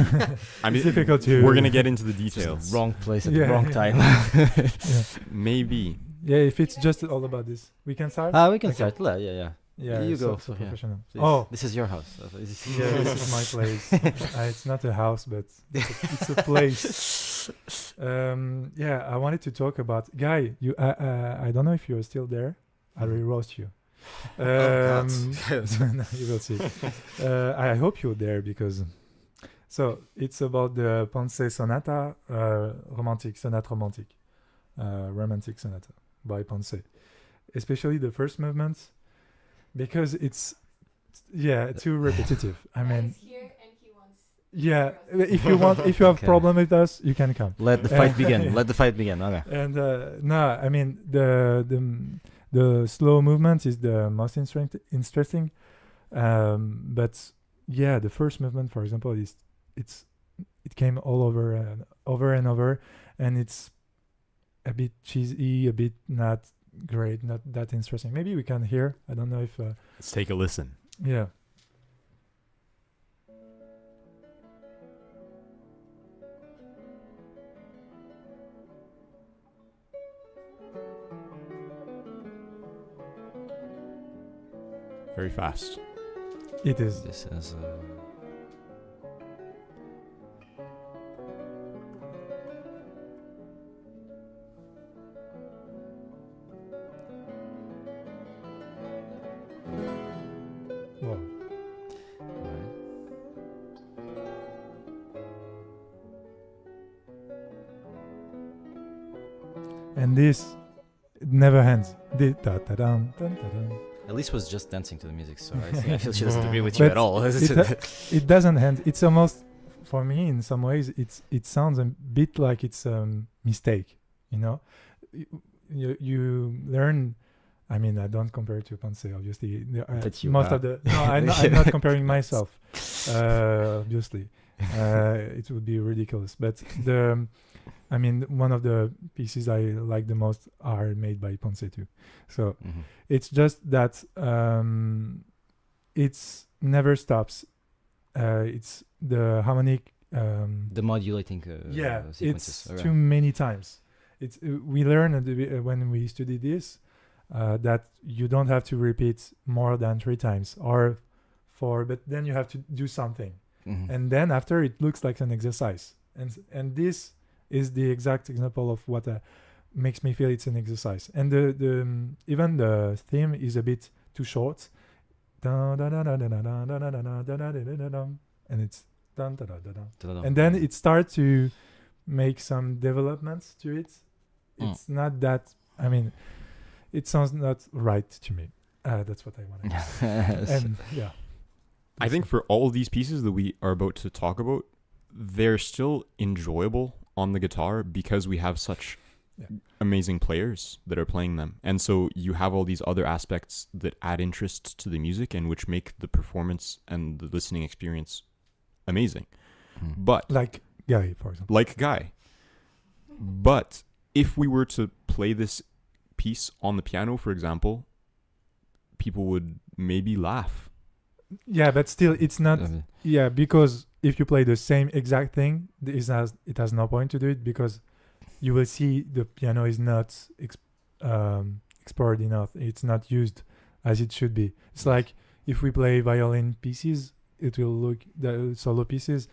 It's difficult to. We're gonna get into the Just details. the wrong place at Yeah, the wrong yeah. time. Yeah. Maybe. Yeah, if it's just all about this, we can start. We can Okay. start. Yeah. Yeah, You go. so Yeah. professional. This, Oh, this is your house. yeah, this is my place. It's not a house, but it's a place. Yeah, I wanted to talk about Guy. I don't know if you're still there. I will roast you. God. No, you will see. I hope you're there because. So it's about the Ponce Sonata, romantic sonata by Ponce, especially the first movement, because it's too repetitive. I mean, yeah, if you have Okay. problem with us, you can come. Let the fight begin. Let the fight begin. Okay. And no, I mean the slow movement is the most interesting. But yeah, the first movement, for example, it came all over and over, and it's a bit cheesy, a bit not great, not that interesting. Maybe we can hear. I don't know if. Let's take a listen. Yeah. Very fast. It is. This is. Wow. Right. And this never ends. Da-da-dum. Elise was just dancing to the music, so I feel she doesn't agree with you But at all. It doesn't end. It's almost, for me, in some ways, it sounds a bit like it's a mistake. You know, you learn. I mean, I don't compare it to Ponce, obviously. But you most are. of the no, I'm not comparing myself. Obviously, it would be ridiculous. But I mean, one of the pieces I like the most are made by Ponce too. So Mhm. it's just that it's never stops. It's the harmonic. The modulating sequences. It's Okay. too many times. It's we learn when we study this that you don't have to repeat more than 3 times or 4, but then you have to do something, Mhm. and then after it looks like an exercise, and this is the exact example of what makes me feel it's an exercise. And the even the theme is a bit too short, and it's Ta-da-dum. and then it starts to make some developments to it. Mm. It's not that, I mean, it sounds not right to me. That's what I want to say. And yeah, I think for all of these pieces that we are about to talk about, they're still enjoyable on the guitar because we have such Yeah. amazing players that are playing them. And so you have all these other aspects that add interest to the music and which make the performance and the listening experience amazing. Mm. But like Guy, for example. like Guy. But if we were to play this piece on the piano, for example, people would maybe laugh. Yeah, but still, it's not. Um, Yeah, because if you play the same exact thing, it has no point to do it because you will see the piano is not explored enough. It's not used as it should be. It's like if we play violin pieces, it will look the solo pieces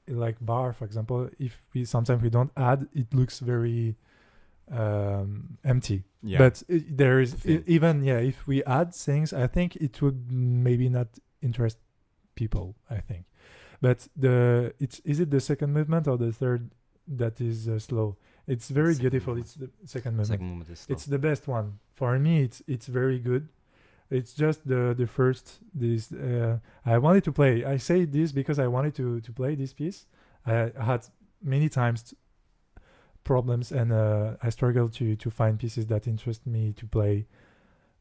like bar, for example. If we sometimes we don't add, it looks very empty. Yeah. But there is Thin. even if we add things, I think it would maybe not interest people. I think, but is it the second movement or the third that is slow? It's very Second beautiful. movement. It's the second movement. second moment is slow. It's the best one for me. It's very good. It's just the first. This I wanted to play. I say this because I wanted to play this piece. I had many times problems and I struggled to find pieces that interest me to play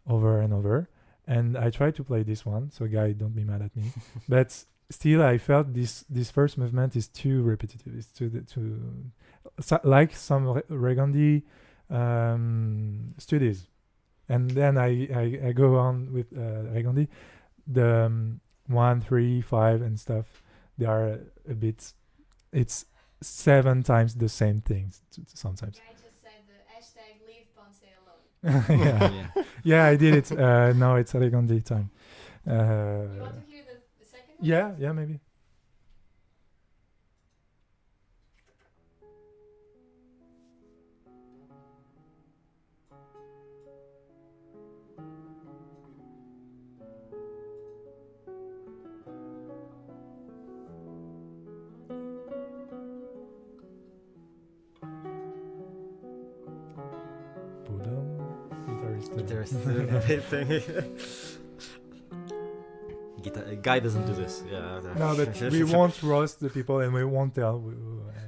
over and over. And I tried to play this one. So Guy, don't be mad at me. But still, I felt this first movement is too repetitive. It's like some Regandi studies. And then I go on with Regandi. The 1, 3, 5 and stuff, they are a bit, it's 7 times the same things sometimes. Guy just said the hashtag leave Ponce alone. yeah. Yeah, I did it. Now it's Alicante time. You want to hear the second one? Yeah, maybe. Guitarist. Guy doesn't do this. Yeah. No, but we won't roast the people and we won't tell. I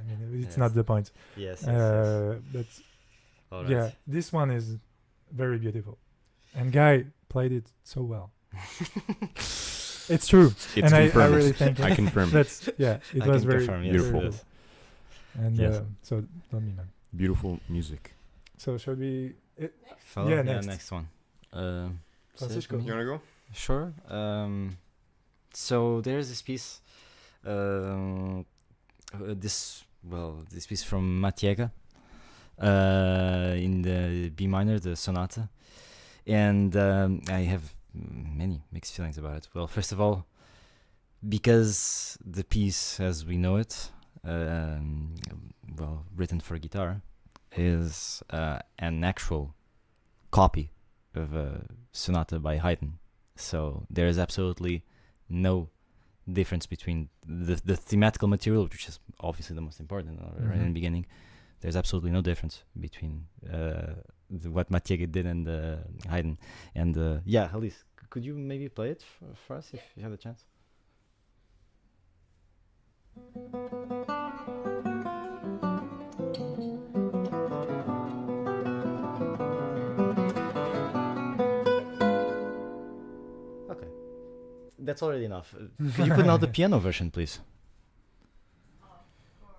mean, it's Yes. not the point. Yes. But All yeah, this one is very beautiful, and Guy played it so well. It's true, It's and I confirmed. really think I confirm. that's it I was can very confirm, yes, beautiful. it is. And Yes. so don't be mad. Beautiful music. So shall we? Follow? Yeah, Yeah, next. next one. Francisco. Sergio? You wanna go? Sure. So there's this piece. This piece from Matiega, in the B minor, the sonata, and I have many mixed feelings about it. Well, first of all, because the piece, as we know it, written for guitar, is an actual copy of a sonata by Haydn. So there is absolutely no difference between the thematical material, which is obviously the most important right in the beginning. There's absolutely no difference between what Matiega did and Haydn. And Elise, could you maybe play it for us if you have the chance? Okay, that's already enough. Could you put out the piano version, please? Of course.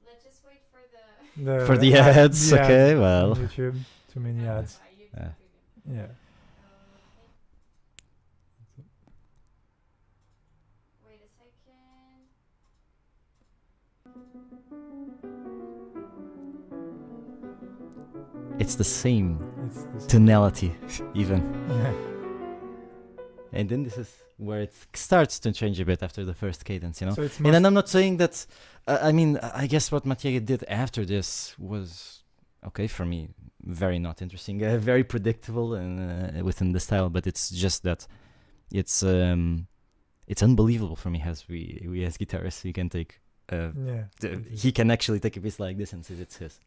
Let's just wait for the. For the ads, okay, well. on YouTube, too many ads. Yeah. Yeah. Wait a second. It's the same It's this. tonality, even. Yeah. And then this is where it starts to change a bit after the first cadence, you know? So it's And then most- I'm not saying that, I guess what Matiega did after this was, okay, for me, very not interesting, very predictable and within the style, but it's just that it's unbelievable for me as we as guitarists, we can take, yeah. he can actually take a piece like this and say it's his.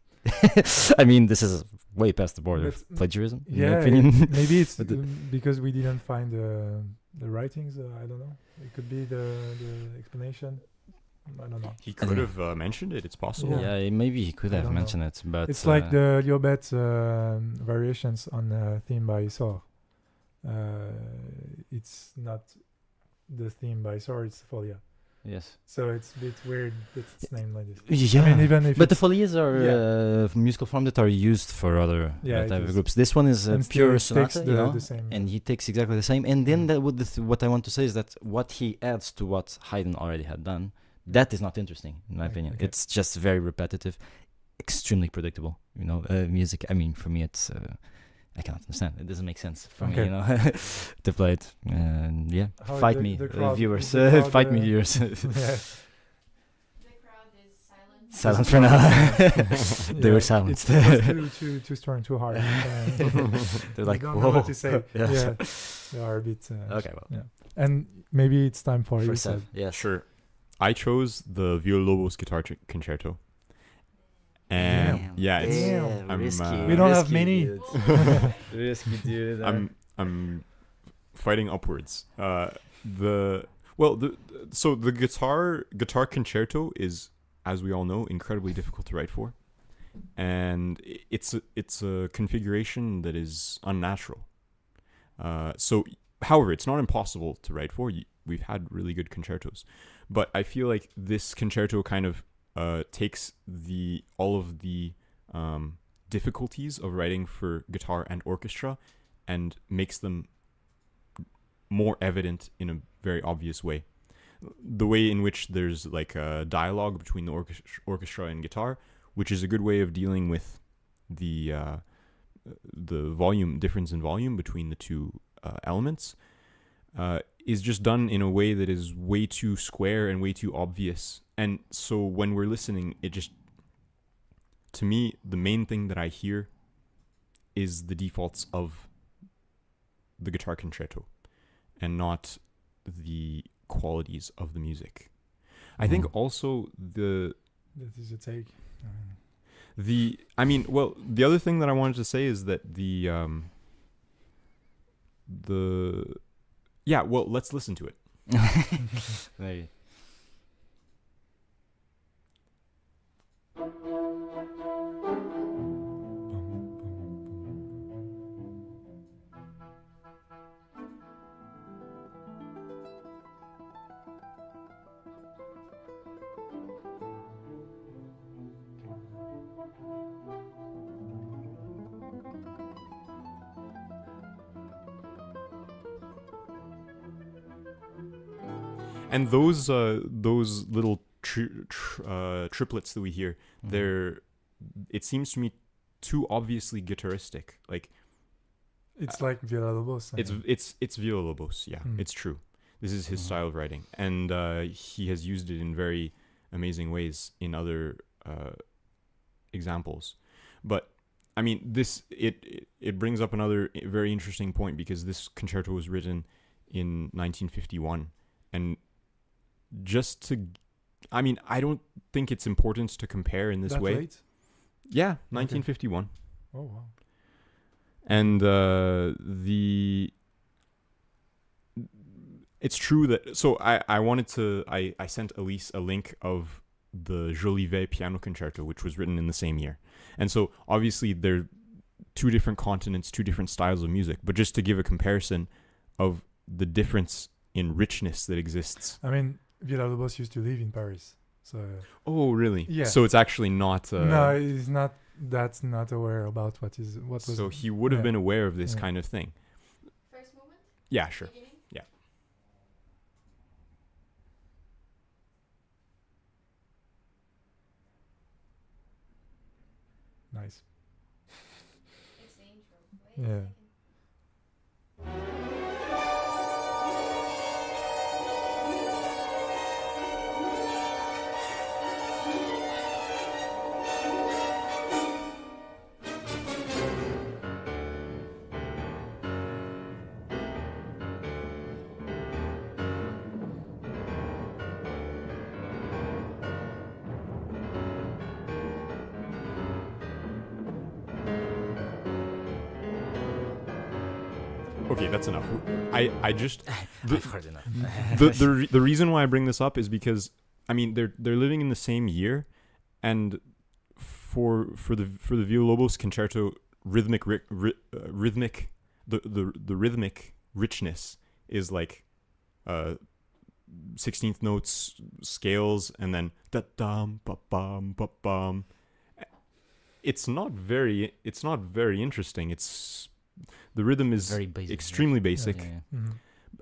I mean, this is way past the border of But- plagiarism, in Yeah, my opinion. maybe it's But the- because we didn't find the writings. I don't know. It could be the explanation. I don't know. He could have mentioned it. It's possible. Yeah, maybe he could I have don't know. mentioned it, but It's like the Liobet variations on theme by Sor. It's not the theme by Sor. It's Folia. yes. So it's a bit weird that it's named like this. Yeah, I mean, even if but the it's- folies are musical form that are used for other Yeah, it type of is. groups. This one is a and still pure it takes sonata, you know, the same. and he takes exactly the same. And then Mm. that would what I want to say is that what he adds to what Haydn already had done, that is not interesting in my opinion. Okay. It's just very repetitive, extremely predictable. You know, music. I mean, for me, it's I cannot understand. It doesn't make sense for me, Okay. you know, to play it. And yeah, How fight the- me, the crowd- viewers. the crowd, Fight me, viewers. Yeah. The crowd is silent. Silent for now. They Yeah, were silenced. It was too strong, too hard. They're like, don't know whoa. what to say. Yeah. Yeah, they are a bit. Okay, well, Yeah. And maybe it's time for you. for Seb. Seb, yes. Sure. I chose the Villalobos guitar concerto. And Damn, yeah, it's Damn. I'm, risky. We don't have risky, many. dude. Risky, dude. I'm fighting upwards. So the guitar concerto is, as we all know, incredibly difficult to write for, and it's a configuration that is unnatural. However, it's not impossible to write for. We've had really good concertos, but I feel like this concerto kind of takes all of the difficulties of writing for guitar and orchestra and makes them more evident in a very obvious way. The way in which there's like a dialogue between the orchestra and guitar, which is a good way of dealing with the volume difference in volume between the two elements, is just done in a way that is way too square and way too obvious. And so when we're listening, it just, to me, the main thing that I hear is the defaults of the guitar concerto and not the qualities of the music. I think also That is a take. the other thing that I wanted to say is that let's listen to it. Maybe. And those little triplets that we hear, it seems to me too obviously guitaristic. Like It's like Villa-Lobos. it's Villa-Lobos. Yeah, it's true. This is his style of writing, and he has used it in very amazing ways in other examples. But I mean, it brings up another very interesting point, because this concerto was written in 1951, and I don't think it's important to compare in this that way. late? Yeah, 1951. Oh wow. And it's true that, so I sent Elise a link of the Jolivet piano concerto, which was written in the same year. And so obviously they're two different continents, two different styles of music, but just to give a comparison of the difference in richness that exists. I mean, Villa-Lobos used to live in Paris, so. Oh, really? Yeah. So it's actually not. No, he's not. That's not aware about what was. So he would have been aware of this kind of thing. First movement? Yeah, sure. Beginning? Yeah. Nice. It's the intro. Wait a Yeah. second. Okay, that's enough. I just I've heard enough. the reason why I bring this up is because I mean they're living in the same year, and for the Villa-Lobos concerto, rhythmic the rhythmic richness is like 16th notes, scales, and then da dum ba bum ba bum. It's not very interesting. The rhythm is Very basic. extremely basic. Yeah. Mm-hmm.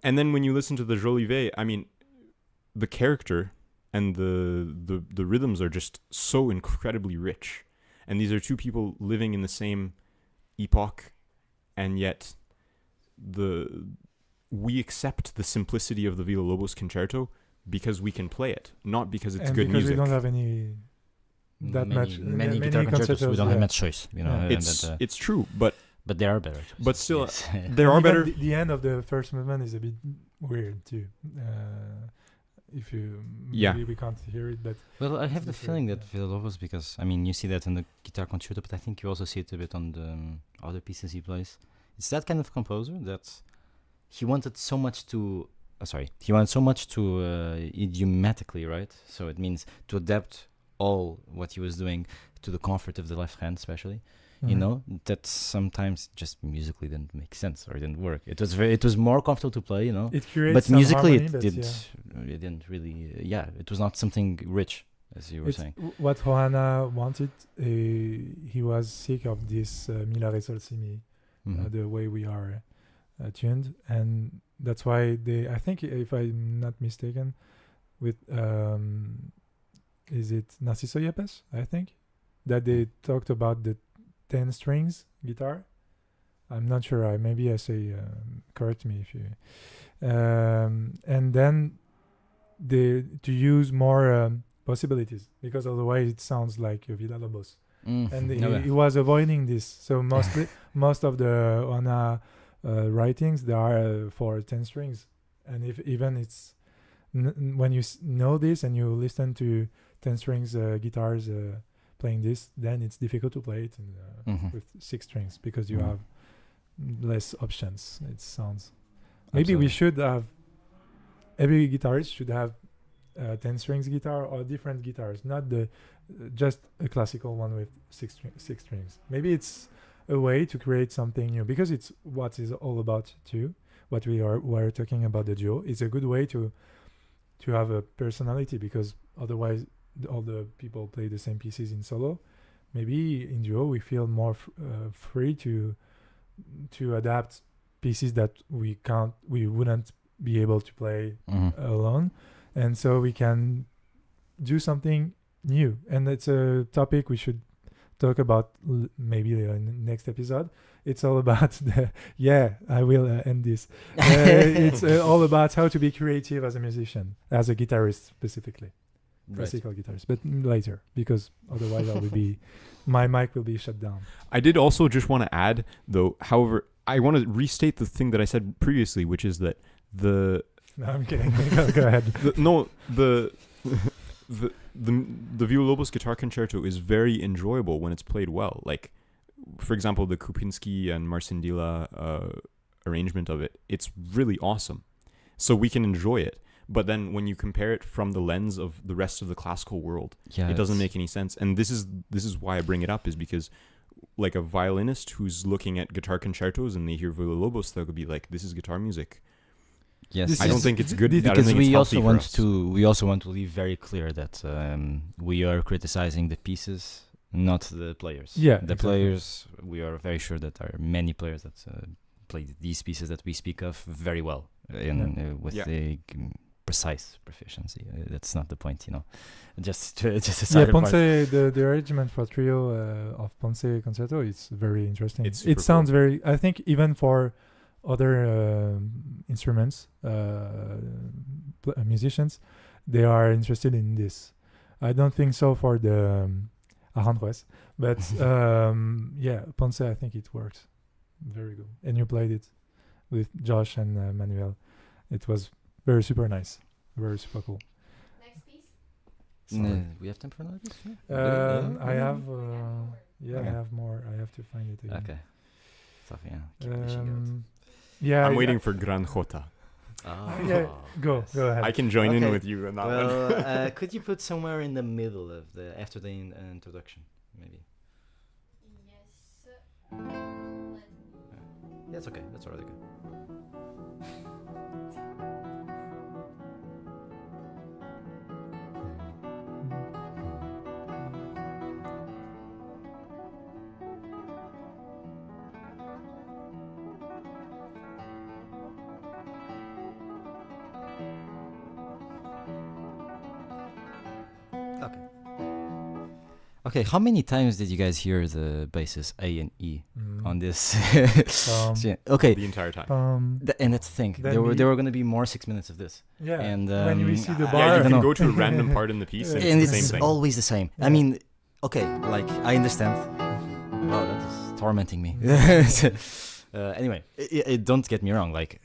And then when you listen to the Jolivet, I mean, the character and the rhythms are just so incredibly rich. And these are two people living in the same epoch, and yet we accept the simplicity of the Villa-Lobos concerto because we can play it, not because it's And good because music. we don't have any Many guitar concertos, we don't have much choice. You know, and It's true, but there are better. But still, yes. there are And even better. The end of the first movement is a bit weird too. If you maybe we can't hear it, but Well, I have the different, feeling that yeah. Villa-Lobos, because I mean, you see that in the guitar concerto, but I think you also see it a bit on the other pieces he plays. It's that kind of composer that he wanted so much to. Idiomatically, right? So it means to adapt all what he was doing to the comfort of the left hand, especially. You know, that sometimes just musically didn't make sense or didn't work. It was more comfortable to play, you know. it creates But some musically, harmony, it didn't really. It was not something rich, as you were saying. What Johanna wanted, he was sick of this mi la re sol si mi, the way we are tuned, and that's why I think, if I'm not mistaken, with is it Narciso Yepes? I think that they talked about the 10 strings guitar. I'm not sure. Maybe I say correct me if you. And then to use more possibilities, because otherwise it sounds like Villa-Lobos. And he was avoiding this. So most of the Ona writings they are for 10 strings, and if even it's when you know this and you listen to 10 strings guitars playing this, then it's difficult to play it with 6 strings because you have less options. It sounds maybe we should have every guitarist should have 10 strings guitar or different guitars, not just a classical one with 6 strings. Maybe it's a way to create something new, because it's what is all about too. What we're talking about the duo is a good way to have a personality, because otherwise all the people play the same pieces in solo. Maybe in duo we feel more free to adapt pieces that we wouldn't be able to play alone, and so we can do something new. And it's a topic we should talk about maybe in the next episode. It's all about I will end this. It's all about how to be creative as a musician, as a guitarist specifically, classical guitarist, but later, because otherwise my mic will be shut down. I did also just want to add, though, however, I want to restate the thing that I said previously, which is that No, I'm kidding. Go ahead. The Villa-Lobos guitar concerto is very enjoyable when it's played well. Like, for example, the Kupinski and Marcindila arrangement of it, it's really awesome. So we can enjoy it. But then when you compare it from the lens of the rest of the classical world, it doesn't make any sense. And this is why I bring it up, is because like a violinist who's looking at guitar concertos and they hear Villa-Lobos, they'll be like, this is guitar music. Yes, I don't think it's good because we also want to leave very clear that we are criticizing the pieces, not the players. Yeah, the players. We are very sure that there are many players that play these pieces that we speak of very well with a precise proficiency. That's not the point, Just a side Ponce, the arrangement for trio of Ponce concerto, it's very interesting. It sounds very. I think even for other instruments, musicians, they are interested in this. I don't think so for the Aranjuez, but Ponce, I think it works very good. And you played it with Josh and Manuel. It was very super nice, very super cool. Next piece. We have time for another piece? I have I have more. I have to find it again. Okay. Tough, keep pushing it. Yeah, I'm waiting for Gran Jota. Go ahead. I can join in with you on that one. Could you put somewhere in the middle of after the introduction, maybe? Yes. That's okay. That's already good. Okay, how many times did you guys hear the basses A and E on this? Okay, the entire time. And that's the thing. There were going to be more 6 minutes of this. Yeah. And when we see the bar, you can go to a random part in the piece, and it's the same thing. Always the same. Yeah. I mean, okay, like I understand. Wow, that is tormenting me. Anyway, don't get me wrong. Like,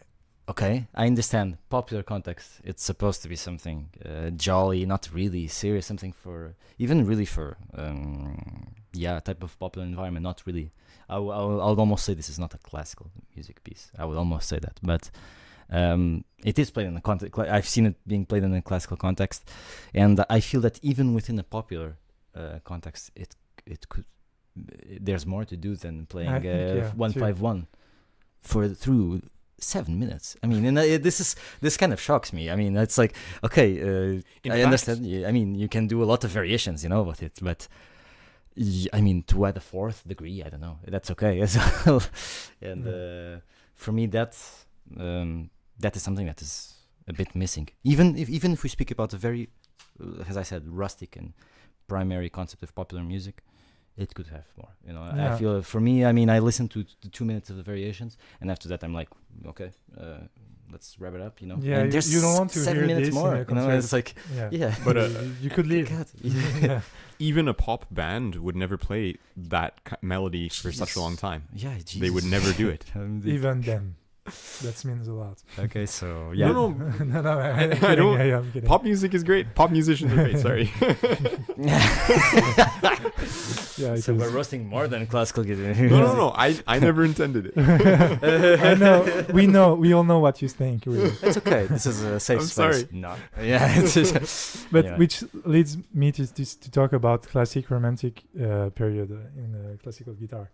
okay, I understand popular context. It's supposed to be something jolly, not really serious. Something for type of popular environment. Not really. I'll almost say this is not a classical music piece. I would almost say that, but it is played in the context. I've seen it being played in a classical context, and I feel that even within a popular context, it could. There's more to do than playing 151 through 7 minutes. I mean, and this kind of shocks me. I mean, it's like, okay, I understand. I mean, you can do a lot of variations, with it, but I mean, to add a 4th degree, I don't know. That's okay as well. And for me, that is something that is a bit missing. Even if we speak about a very, as I said, rustic and primary concept of popular music, it could have more. You know, Yeah. I feel for me, I mean, I listen to the 2 minutes of the variations, and after that, I'm like, okay, let's wrap it up. You know, Yeah, and there's you don't want to 7 hear minutes this in more. a You know, concert. it's like, Yeah. yeah, But, you could leave. God. Yeah. Even a pop band would never play that melody for such a long time. Yeah, They would never do it. Even then, that means a lot. Okay, so yeah. No, no, I'm kidding. I don't- I'm kidding. Pop music is great. Pop musicians are great. Sorry. Yeah, it So is. we're roasting more than classical guitar. No. I never intended it. I know. We all know what you think. Really. It's okay. This is a safe I'm space. sorry. No. Yeah. It's just, But yeah. which leads me to talk about classic romantic period in classical guitar,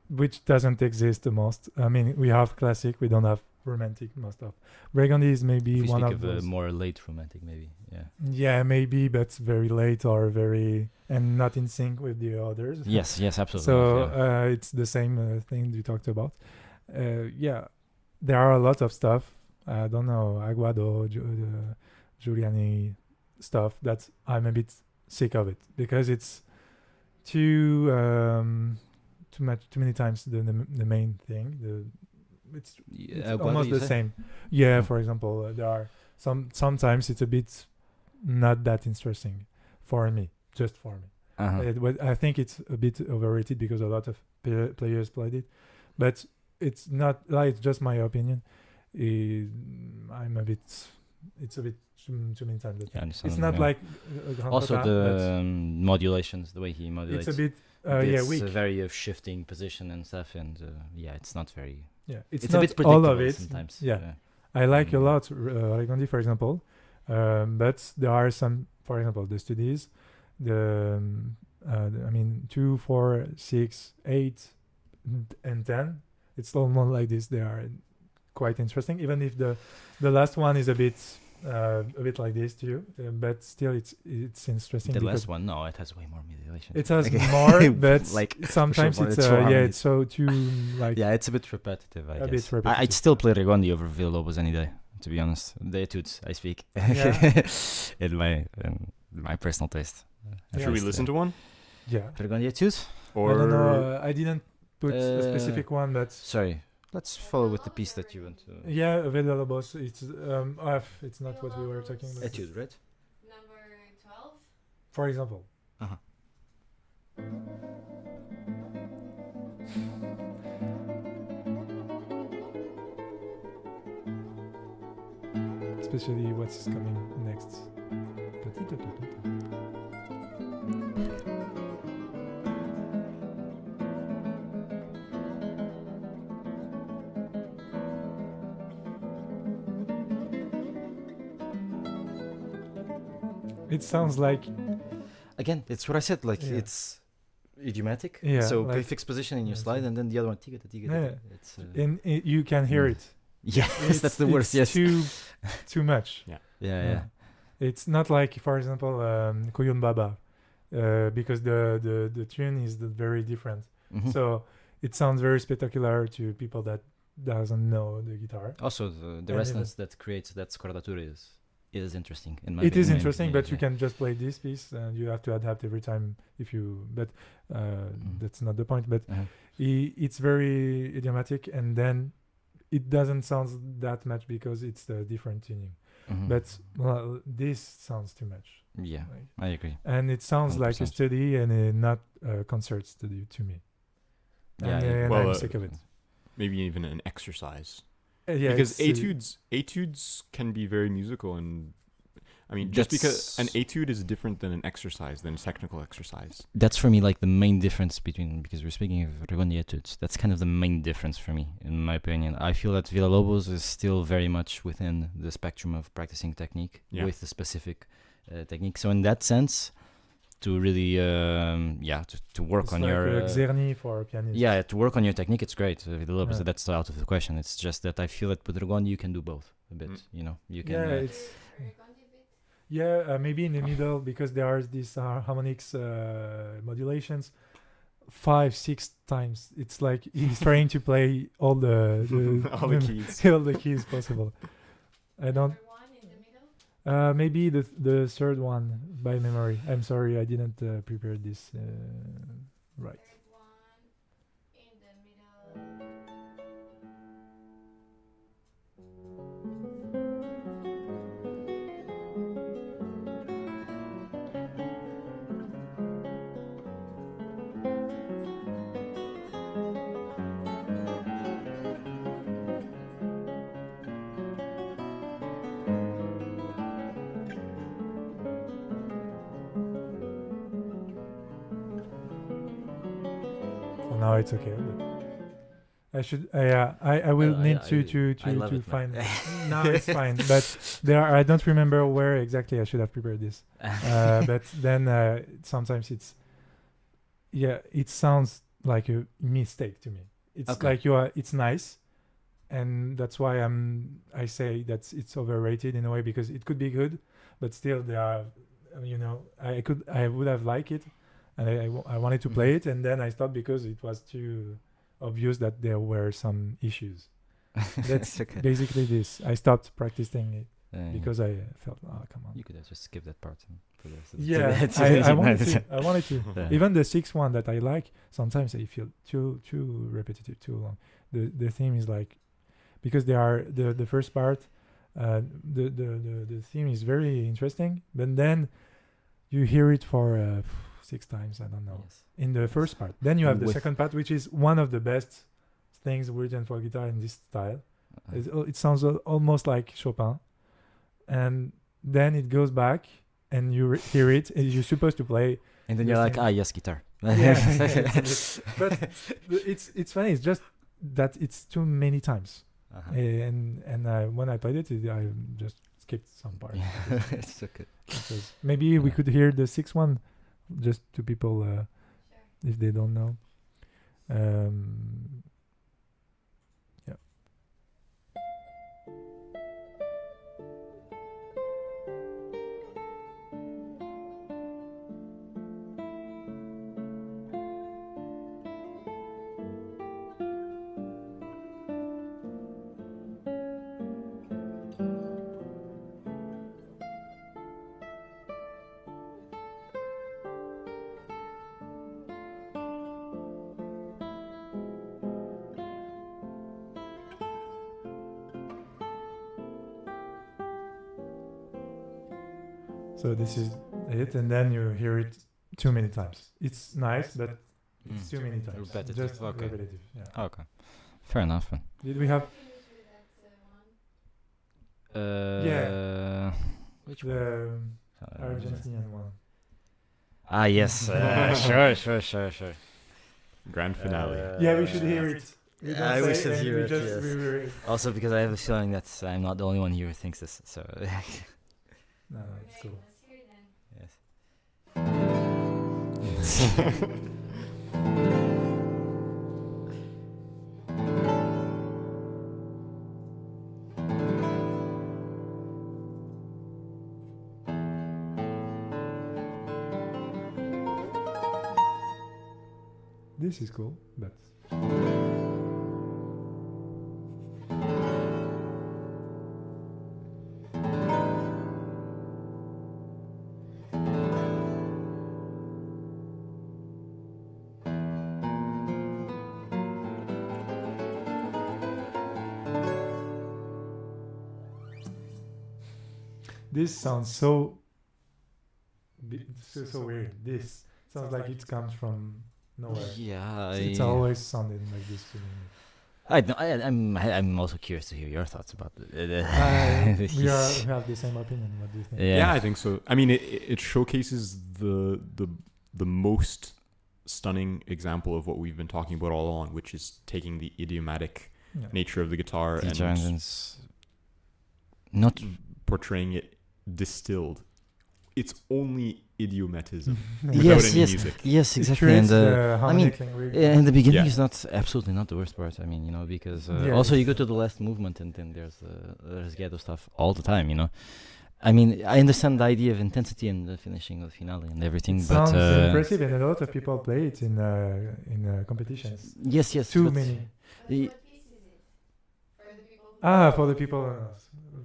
which doesn't exist the most. I mean, we have classic, we don't have romantic most of. Burgundy is maybe we one speak of of a those. more late romantic, maybe. Yeah. Yeah, maybe, but very late or very and not in sync with the others. Yes. Absolutely. So yeah. it's the same thing you talked about. Yeah, there are a lot of stuff. I don't know, Aguado, Giuliani stuff that I'm a bit sick of it because it's too many times the main thing. It's Aguado, almost you the say? same. Yeah, Oh. for example, there are sometimes it's a bit not that interesting for me, just for me. Uh-huh. I think it's a bit overrated because a lot of players played it, but it's not like it's just my opinion. I'm a bit. It's a bit too many times. Yeah, I understand. It's not yeah. like Grand Also Papa, the modulations, the way he but modulates. it's a bit it's weak. a very shifting position and stuff, and yeah, it's not very. Yeah, It's, it's a not bit all predictable of it. sometimes. Yeah. I like a Mm. lot Regondi, for example, but there are some, for example, the studies, I mean, 2, 4, 6, 8, and 10. It's almost like this. They are quite interesting, even if the last one is a bit like this too. But still, it's interesting. The because last one, no, it has way more modulation. it has Okay. more, but Like, sometimes more it's than 2 harmonies. it's so too like Yeah, it's a bit repetitive, I A guess. bit repetitive. I'd still play Regondi over Villalobos any day, to be honest. The etudes, I speak. Yeah. in my personal taste. At Should we least, listen to one? yeah. Regondi etudes? Or I don't know. I didn't put a specific one, but Sorry. Let's follow with the piece that you want to. yeah, Villalobos. It's not what we were talking about. Etude, right? Number 12. For example, Uh-huh. especially what's coming next. It sounds like Again, it's what I said. Like Yeah. it's idiomatic. Yeah, So like- prefix position in your yeah, slide, so- and then the other one tiga tiga. Yeah. It's you can hear Mm. it. yes, that's the worst. It's Yes. too much. Yeah. It's not like, for example, Koyun Baba, because the tune is very different. Mhm. So it sounds very spectacular to people that doesn't know the guitar. Also, the And resonance that creates that scordatura is interesting. In my It is opinion. interesting, but you Yeah. can just play this piece and you have to adapt every time if you. But that's not the point. But Uh-huh. it's very idiomatic, and then it doesn't sound that much because it's a different tuning. Mhm. But this sounds too much. yeah, Like, I agree. and it sounds like a 100%. study and not a concert study to me. Yeah, and, yeah. and Well, I'm sick of it. maybe even an exercise. Yeah, Because it's, etudes can be very musical, and I mean, just because an That's- etude is different than an exercise, than a technical exercise. That's for me like the main difference between, because we're speaking of Regondi etudes. That's kind of the main difference for me, in my opinion. I feel that Villalobos is still very much within the spectrum of practicing technique Yeah. with the specific technique. So in that sense, to really to work it's on like your Czerny for pianists. yeah, to work on your technique, it's great. Villalobos, Yeah. that's out of the question. It's just that I feel that with Regondi you can do both a bit. Mm. You know, you can. Yeah, it's maybe in the middle because there are these harmonics modulations 5, 6 times. It's like he's trying to play all the All the keys. all the keys possible. I don't. Maybe the third one by memory. I'm sorry, I didn't prepare this. Right. Third one in the middle. For now, it's okay. But I should. I will need I love to it, man. find. No, it's fine. But there, I don't remember where exactly I should have prepared this. But then sometimes it's. Yeah, it sounds like a mistake to me. It's Okay. like it's nice, and that's why I say that it's overrated in a way, because it could be good, but still there are, I would have liked it, and I wanted to play it, and then I stopped because it was too obvious that there were some issues. That's okay. basically this. I stopped practicing it because I felt, come on. you could have just skipped that part for this. Yeah, I wanted to. I wanted to. Yeah. Even the sixth one that I like, sometimes I feel too repetitive, too long. The theme is like, because they are the first part, the theme is very interesting, but then you hear it for 6 times. I don't know. Yes. In the first part, then you have the With- second part, which is one of the best things written for guitar in this style. It sounds almost like Chopin, and then it goes back, and you hear it, and you're supposed to play. And then the you're like, same- yes, guitar. But it's funny. It's just that it's too many times, Uh-huh. and when I played it, I just skipped some part. It's okay. Because maybe we Yeah. could hear the sixth one, just to people if they don't know. Yeah. So this is it, and then you hear it too many times. It's nice, but it's too many times. Repetitive, Just okay. repetitive. Yeah. Okay. Fair enough. Man. Did we have Which one? the Argentinian one? Ah, yes. Sure. Grand finale. Yeah, we should hear it. We Yeah, don't we say should and hear we it, just- yes. we- Also, because I have a feeling that I'm not the only one here who thinks this. So, No, it's cool. yes. This is cool, but this sounds so so weird. This sounds like it comes from nowhere. Yeah, It's always sounding like this to me. I'm also curious to hear your thoughts about it. We have the same opinion. What do you think? Yeah, I think so. I mean, it showcases the most stunning example of what we've been talking about all along, which is taking the idiomatic Yeah. nature of the guitar Guitar and engines, not portraying it distilled. It's only idiomatism Yeah. without yes, any yes, music. yes, It exactly. creates And the harmonic language. in the beginning Yeah. is not absolutely not the worst part. I mean, because Yeah, also you it's- go to the last movement and then there's ghetto stuff all the time. I mean, I understand the idea of intensity and the finishing of the finale and everything, It but sounds impressive, and a lot of people play it in competitions. yes, Too but many. the- For the people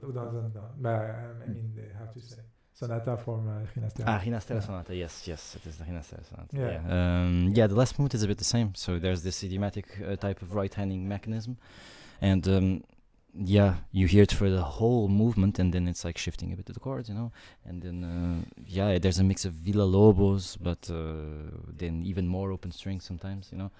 who doesn't know. But I mean, they have to say. sonata from Rinastera. Rinastera Yeah. Sonata. Yes, it is the Rinastera Sonata. Yeah. Yeah. The last movement is a bit the same. So there's this idiomatic type of right-handing mechanism, and yeah, you hear it for the whole movement, and then it's like shifting a bit to the chords, and then yeah, there's a mix of Villa-Lobos, but then even more open strings sometimes, And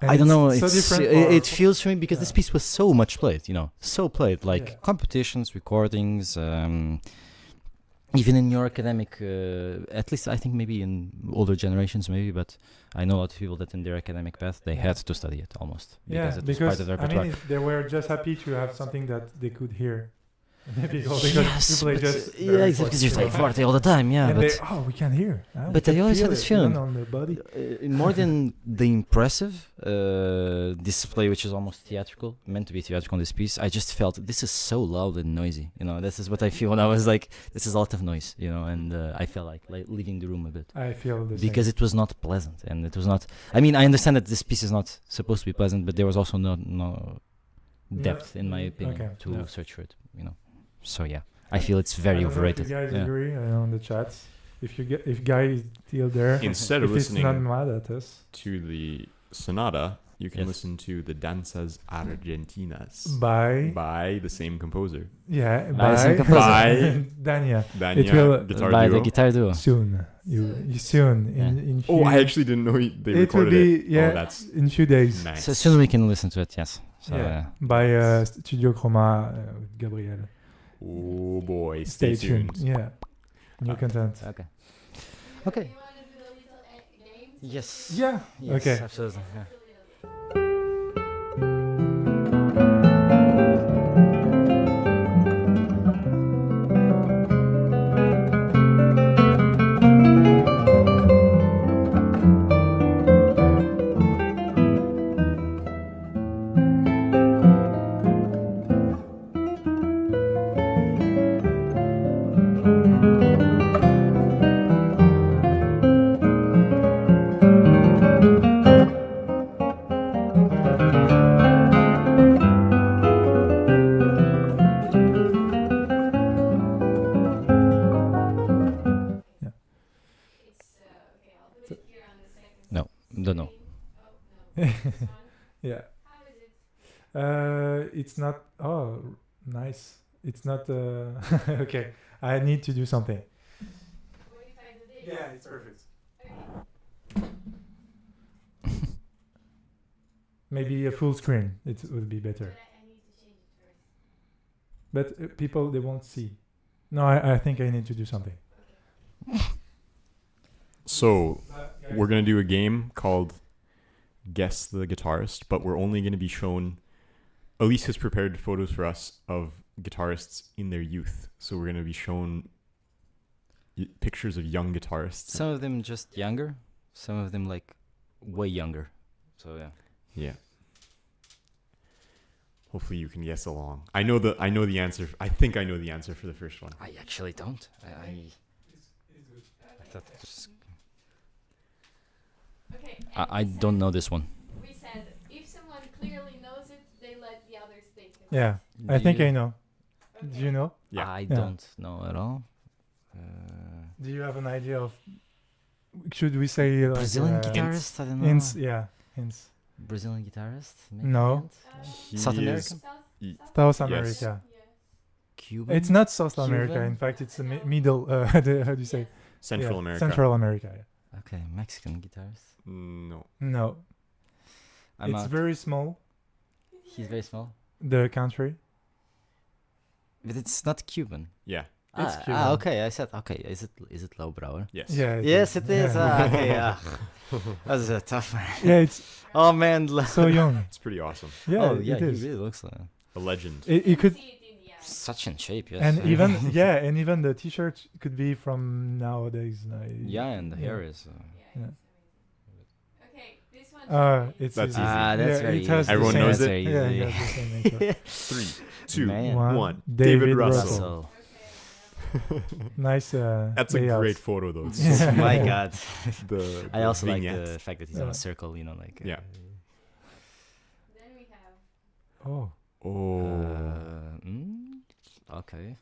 I don't know. so It's different it for- feels strange because this yeah. piece was so much played, so played, like Yeah. competitions, recordings, even in your academic. At least I think maybe in older generations, maybe, but I know a lot of people that in their academic path they had to study it almost because Yeah, it was part of their I repertoire. mean, they were just happy to have something that they could hear. Because Yes, you play but, just yeah, very exactly. Because you forte. play forte all the time, yeah. And But they, we can hear. We but can they always feel had this it, feeling. even on the body. More than the impressive display, which is almost theatrical, meant to be theatrical in this piece, I just felt this is so loud and noisy. This is what I feel when I was like, this is a lot of noise, and I felt like leaving the room a bit. I feel the Because same. it was not pleasant, and it was not. I mean, I understand that this piece is not supposed to be pleasant, but there was also no depth, in my opinion, Okay, to yeah. search for it. So yeah, I feel it's very I don't know overrated. If you guys Yeah. agree on the chats. If Guy is still there, Instead of if he's not listening mad at us, to the sonata, you can Yes. listen to the Danzas Argentinas by the same composer, yeah, By the same composer. By- Dania Dania will- guitar By duo. the guitar duo. soon. You soon in Oh, few, I actually didn't know they it will recorded be it. yeah Oh, that's in few days. nice. So as soon as we can listen to it, yes. So, Yeah. By Studio Chroma with Gabriel. Oh boy, stay tuned. tuned. Yeah, new Ah. content. Okay. Okay. Yes. Yeah. Yes, Okay. Absolutely. Yeah. Don't know. Yeah. It's not. Oh, nice. It's not. Okay. I need to do something. Yeah, it's perfect. Maybe a full screen. It would be better. But people they won't see. No, I think I need to do something. So we're gonna do a game called Guess the Guitarist, but we're only gonna be shown. Elise has prepared photos for us of guitarists in their youth, so we're gonna be shown pictures of young guitarists. Some of them just younger, some of them like way younger. So yeah. Yeah. Hopefully you can guess along. I know the answer. I think I know the answer for the first one. I actually don't. I thought just, Okay. I don't know this one. We said if someone clearly knows it, they let the others think. Yeah, I think I know. Do you know? Yeah. I Yeah. don't know at all. Do you have an idea of? Should we say like, Brazilian guitarist? I don't know. Hints, yeah, hints. Brazilian guitarist? Maybe? No. He South is- American? South Yes. America. Cuban? It's not South Cuban? America. In fact, it's a middle. How do you say? Central Yeah, America. Central America. Yeah. Okay, Mexican guitarist. No. No, I'm it's out. very small. He's very small. The country. But it's not Cuban. Yeah. It's Cuban. Okay. I said okay. Is it Lowbrower? Yes. Yeah. Yes, it is. Yeah. Okay, yeah. That was a tough one. Yeah, it's Oh man. so young. It's pretty awesome. Yeah, oh yeah, it is. he really looks like A legend. It could, such in shape. Yes. and even yeah, and even the T-shirt could be from nowadays. yeah, and the hair is. Yeah. Okay, this one. It's That's easy. easy. That's Yeah, very it has easy. the Everyone same- knows That's it? very Yeah, easy. it has the same intro. 3, 2, Man. 1. David David Russell. Russell. Nice. That's a layout. great photo, though. It's Yeah. so Oh my cool. god. The I also like vignette. the fact that he's Yeah. on a circle. Like. Yeah. Then we have. Oh, Oh. Okay.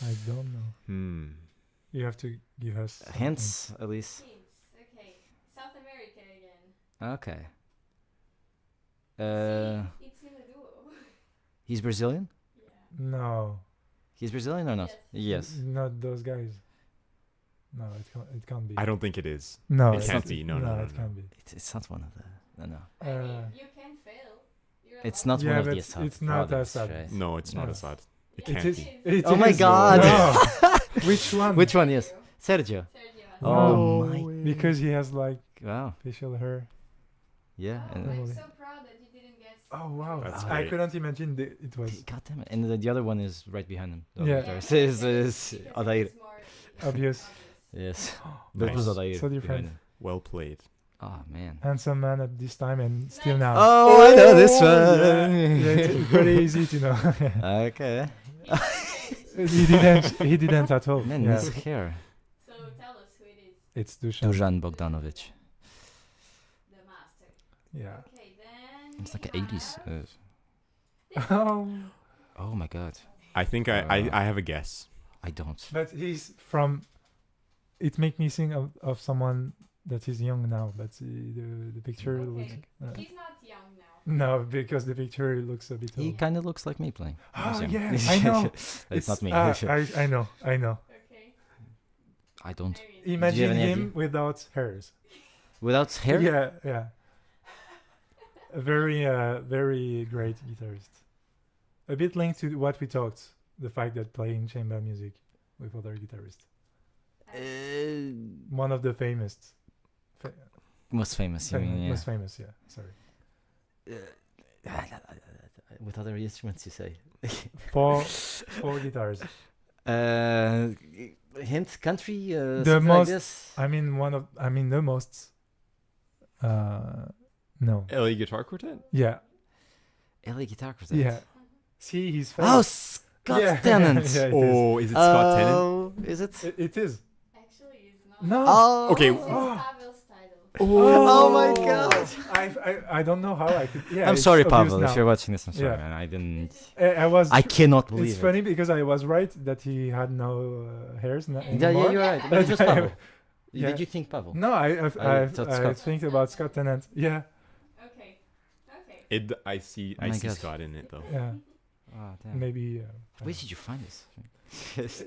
I don't know. You have to give us some Hints, at least. Okay. South America again. Okay. See, it's in a duo. He's Brazilian? Yeah. No, He's Brazilian or not? Yes. not those guys. No, it can't be. I don't think it is. No, It It's can't not- be. No, no, no, it no. can't be. It's not one of the. No. I mean, Uh, you can fail. You're It's allowed. not Yeah, one of but the Assad it's not brothers, Assad. right? No, it's not No. Assad. It Yes, can't is. be. It Oh my is. God. No. Which one? Which one? Yes. Sergio. Sergio. Oh No, my. because he has like Wow. facial hair. Yeah. Oh, And I'm Really? so proud that you didn't guess. Oh wow! That's I great. couldn't imagine it was God damn it. And the other one is right behind him. The other Yeah. guitarist is Because Adair. it's more obvious. Yes. Nice. That was Adair. So behind different. him. Well played. Oh man. Handsome man at this time and still Nice. now. Oh, I know this one. Yeah, it's pretty easy to know. Okay. He didn't at all. Man, Yeah. his hair. So tell us who it is. It's Dusan. Dusan Bogdanovic. The master. Yeah. Okay, then. It's like we an 80s. have- Oh, Oh my god. I think I have a guess. I don't. but he's from. It make me think of someone that is young now, but the picture Okay. looks. He's not young now. No, because the picture looks a bit He old. kind of looks like me playing. Oh Same. yeah, I know. It's not me. I know. Okay. I don't. I mean, Imagine any him idea? without hairs. Without hair? Yeah. A very great guitarist. A bit linked to what we talked, the fact that playing chamber music with other guitarists. One of the famous. Most famous, you mean, yeah. Most famous, yeah. Sorry. With other instruments, you say. Four guitars. Hint country. The something most- Like this? The most. No. LA Guitar Quartet? Yeah. LA Guitar Quartet. Yeah. See his face. Oh, Scott Yeah. Tennant. Yeah, it is. Oh, is it Scott Tennant? Oh, is it? It is. actually, he's not. No. Oh. Okay. This is Oh. Pavel's title. Oh my God. I don't know how I could. Yeah. I'm it's sorry, obvious Pavel, now. if you're watching this. I'm sorry, Yeah. man. I didn't. I was. I cannot believe It's it. funny because I was right that he had no hairs. Yeah, Anymore. you're right. But it was Pavel. Yeah. Did you think Pavel? No, I thought I Scott. think about Scott Tennant. Yeah, Okay. I see Oh my God. Scott in it though. yeah, Oh, damn. maybe. Where did you find this?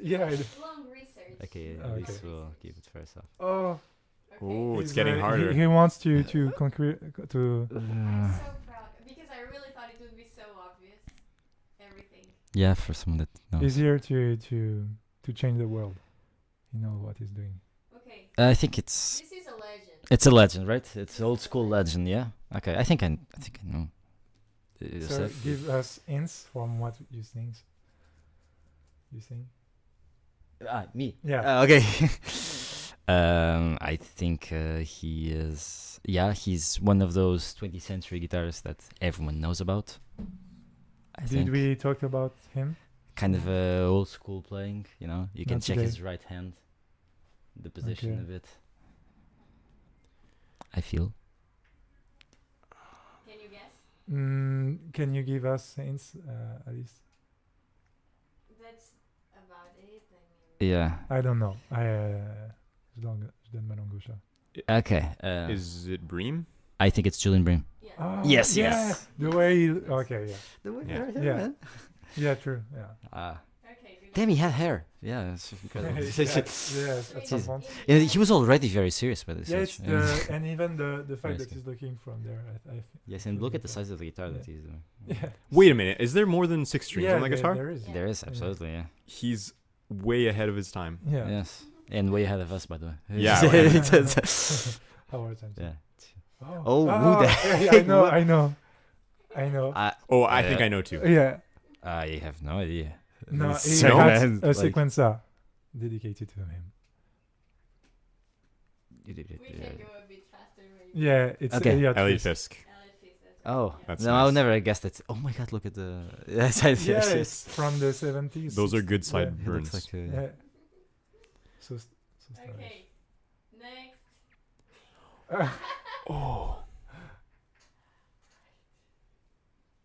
Yeah. Long research. Okay, at Okay. least we'll keep it for ourselves. Oh, Okay. Oh, it's he's, getting harder. He wants to conquer to. I'm so proud because I really thought it would be so obvious. Everything. Yeah, for someone that knows. Easier to change the world. You know what he's doing. Okay. I think it's This is a legend. a legend, right? It's old school legend, yeah. Okay, I think I know. So give us hints from what you think. You think? Me. Yeah. Okay. I think he is. Yeah, he's one of those 20th century guitarists that everyone knows about. I Did think. we talk about him? Kind of old school playing, you know. You can Not check today. his right hand, the position Okay. of it. I feel. Can you guess? Can you give us hints, Alice? That's about it. I mean. Yeah. I don't know. Je donne ma langue au chat. Okay. Is it Bream? I think it's Julian Bream. Yeah. Oh, Yes, yeah. yes. The way. Okay. Yeah. The way Yeah. Yeah. Yeah. True. Yeah. Okay. Good. Damn, he had hair. Yeah, it's incredible. yes. At some Jeez. point. And he was already very serious by this Yeah. age. It's and even the Very fact that scary. he's looking from there. Yes, and look at the size of the guitar that he's doing. Yeah. Wait a minute. Is there more than 6 strings Yeah. on the guitar? There is. Yeah. There is, absolutely, yeah. He's way ahead of his time. Yeah. Yes. And way ahead of us, by the way. Yeah, Our time. yeah. Oh, who the yeah, heck? I know. Oh, I think Yeah. I know too. Yeah. I have no idea. No, It's he so had bad, a like- sequencer dedicated to him. We can go a bit faster. Maybe. Yeah, it's Okay. Elliot Elliot Fisk. Fisk. Elliot Fisk, that's Oh, right, yeah. That's no, I would nice. never have guessed it. Oh my god, look at the. Yes, I Yeah, it's from the 70s. Those are good Yeah. side He burns. looks like a. Yeah. So stylish. Okay. Next. Oh.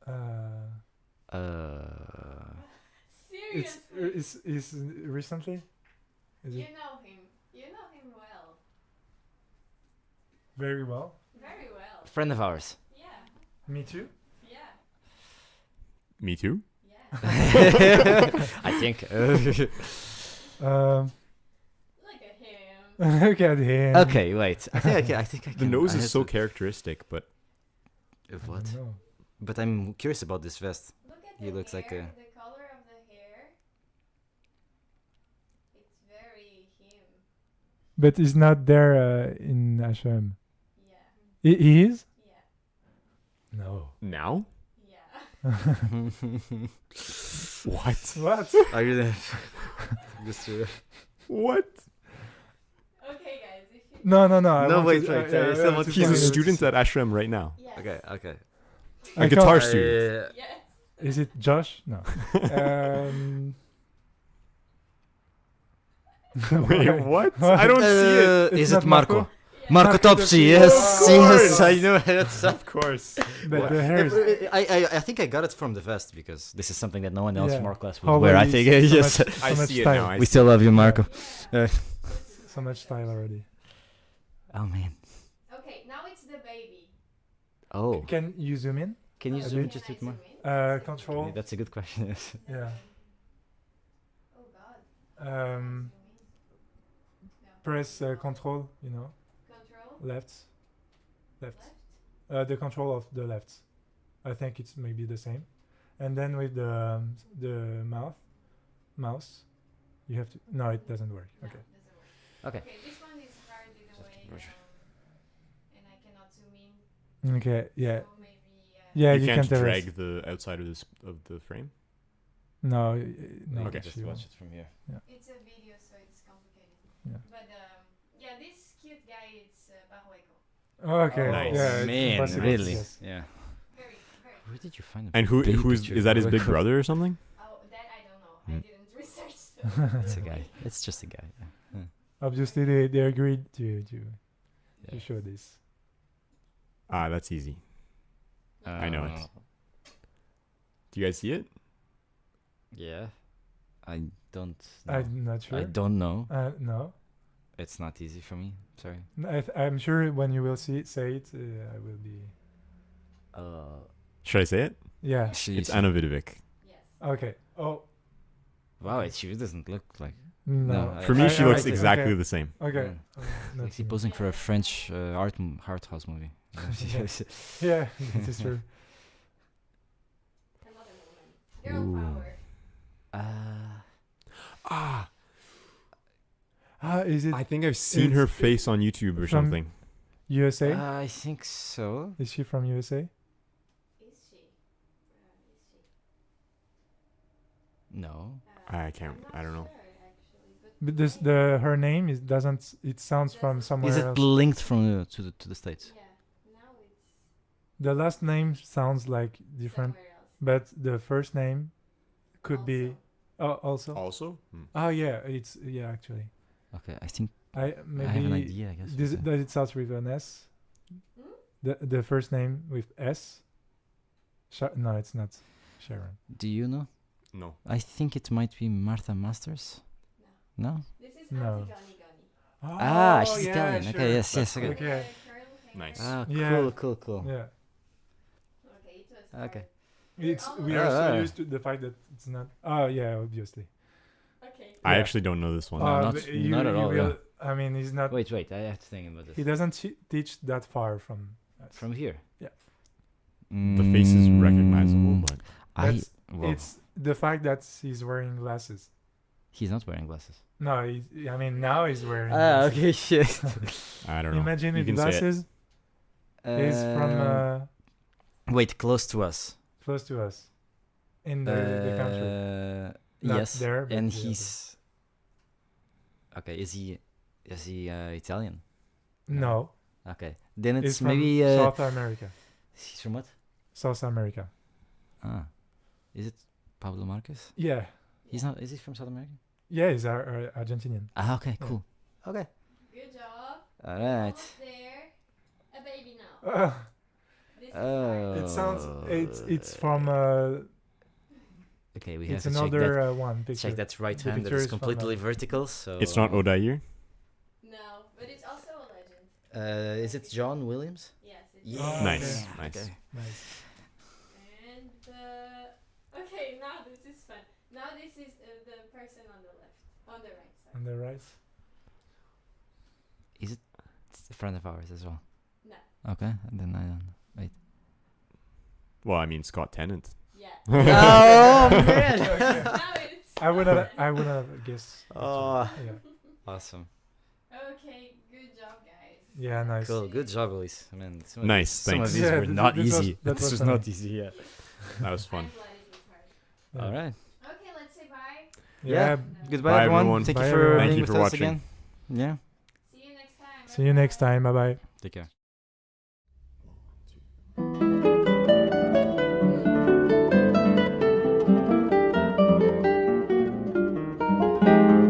Uh, Uh, Seriously? It's recently. Is You it know him. You know him well. very well? Very well. Friend of ours. Yeah. Me too. Yeah. Me too. Yeah. I think. Um, Look at him. look at him. Okay, wait. I think I can. The nose I is have so to- characteristic, but What? No. But I'm curious about this vest. Look at He the looks like hair, a- the color of the hair. It's very him. But he's not there in Hashem. Yeah. He is? Yeah. No. now Yeah. what? What? Are you there? Just. What? Okay, guys. If you. No. I No, want wait, to- wait, I still want to He's a find it. student at Ashram right now. Yes. Okay. Okay. I A guitar can't- student. Yes. Is it Josh? No. Wait, what? I don't see it. It's Is not it Marco? Yeah. Marco Marco Topsi, Topsi. yes, Of yes, course. I know. It's, Of course. But the hair is. I think I got it from the vest because this is something that no one else Yeah. from our class How would wear. I about think you? So yes. much- so I much see it style. now. I We see still love you, Marco. Yeah. So much style already. Oh man. Okay, now it's the baby. Oh, Can you zoom in? can you Okay. zoom Can just a I bit more? zoom in? Control. That's a good question. Yes. Yeah. Oh God. Um, No. press control. Control. Left. Left. The control of the left. I think it's maybe the same. And then with the mouse, you have to. No, it doesn't work. No, Okay. doesn't work. Okay. Okay, this one is hard in a way, brush. and I cannot zoom in. Okay. Yeah. So maybe. Yeah. You You can't can tell us. drag the outside of the frame. No. No. You Okay. can just you watch won't. it from here. It's a video, so it's complicated. Yeah. But yeah, this cute guy, it's Barroeco. Okay. Nice. Yeah, it's Man, impossible to really? guess. Yeah. Very, very. Where did you find? And who's is that his big brother or something? Oh, that I don't know. I Hmm. didn't research. So. It's a guy. It's just a guy. Yeah. Obviously, they agreed to Yeah. show this. Ah, that's easy. I know it. Do you guys see it? Yeah. I don't. Know. I'm not sure. I don't know. No. It's not easy for me. Sorry. I'm sure when you will say it, I will be. Should I say it? Yeah. It's Anna Vidovic. Yes. Okay. Oh Wow, it sure doesn't look like. no. No, For me, she I looks like it. exactly Okay. the same. Okay. Yeah. Not Like he me. posing for a French art house movie. Yeah, it is true. Another woman. Girl Ooh. power. Ah, Is it I think I've seen her It's- face on YouTube or from- something. USA? I think so. Is she from USA? Is she? No. I can't. I don't know. But this her name is doesn't. It sounds from somewhere Is it else. linked from to the states? Yeah. Now it's The last name sounds like different, somewhere else. but the first name could be. Oh, also. Also, Oh yeah, it's actually. Okay, I think I maybe. I have an idea. I guess. Does it start with an S? Hmm? The first name with S. No, it's not Sharon. Do you know? no. I think it might be Martha Masters. No. This is No. Auntie Goni Goni. Ah, she's Italian. Okay, yes, That's okay. Okay. Nice. Ah, Yeah. cool. Yeah, Okay, it was hard. Okay. we are so Ah. used to the fact that it's not. Oh yeah, obviously. Okay. I Yeah. actually don't know this one. No, But not at all, yeah. I mean, he's not. Wait, I have to think about He this. doesn't teach that far from us. From here. Yeah. The face is recognizable, but That's- well, It's the fact that he's wearing glasses. he's not wearing glasses. No, I mean now he's wearing. Ah, glasses. okay, shit. I don't know. Imagine You with can say it. glasses. He's from Wait, close to us. close to us, in the country. Not Yes, there, but and the he's. Okay, is he Italian? No, Okay, then he's it's from maybe South America. he's from what? South America. Ah, is it Pablo Marquez? Yeah, He's not. Is he from South America? yeah, he's Argentinian. Ah, okay, Yeah. cool. Okay. Good job. All right. Almost there. A baby now. This is hard. It sounds. It's from Okay, we have It's to check that. another one picture. Check that's right The hand that picture is is from completely that. vertical. So It's not Odair. No, but it's also a legend. Is it John Williams? Yes. It's Yeah. Oh, Nice, okay. nice. Okay. Nice. And okay, now this is fun. Now this is the person on the left, on the right side. On the right. Is it? It's a friend of ours as well. No. Okay, and then I don't know. Wait. Well, I mean Scott Tennant. Yeah. Oh man! Now it's. I would have guessed. Oh. Yeah. Awesome. Okay, good job, guys. Yeah, nice. Cool. Good job, Elise. I mean, Nice, Some of thanks. these Yeah, were not this was- easy. that This was was funny. not easy. Yeah. That was fun. I'm glad it was hard. Yeah. All right. Okay, let's say bye. Yeah. Goodbye, Bye, everyone. everyone. Thank Bye, you for everyone. being Thank you with for us watching. again. Yeah. See you next time. See you next time. Bye bye. Take care.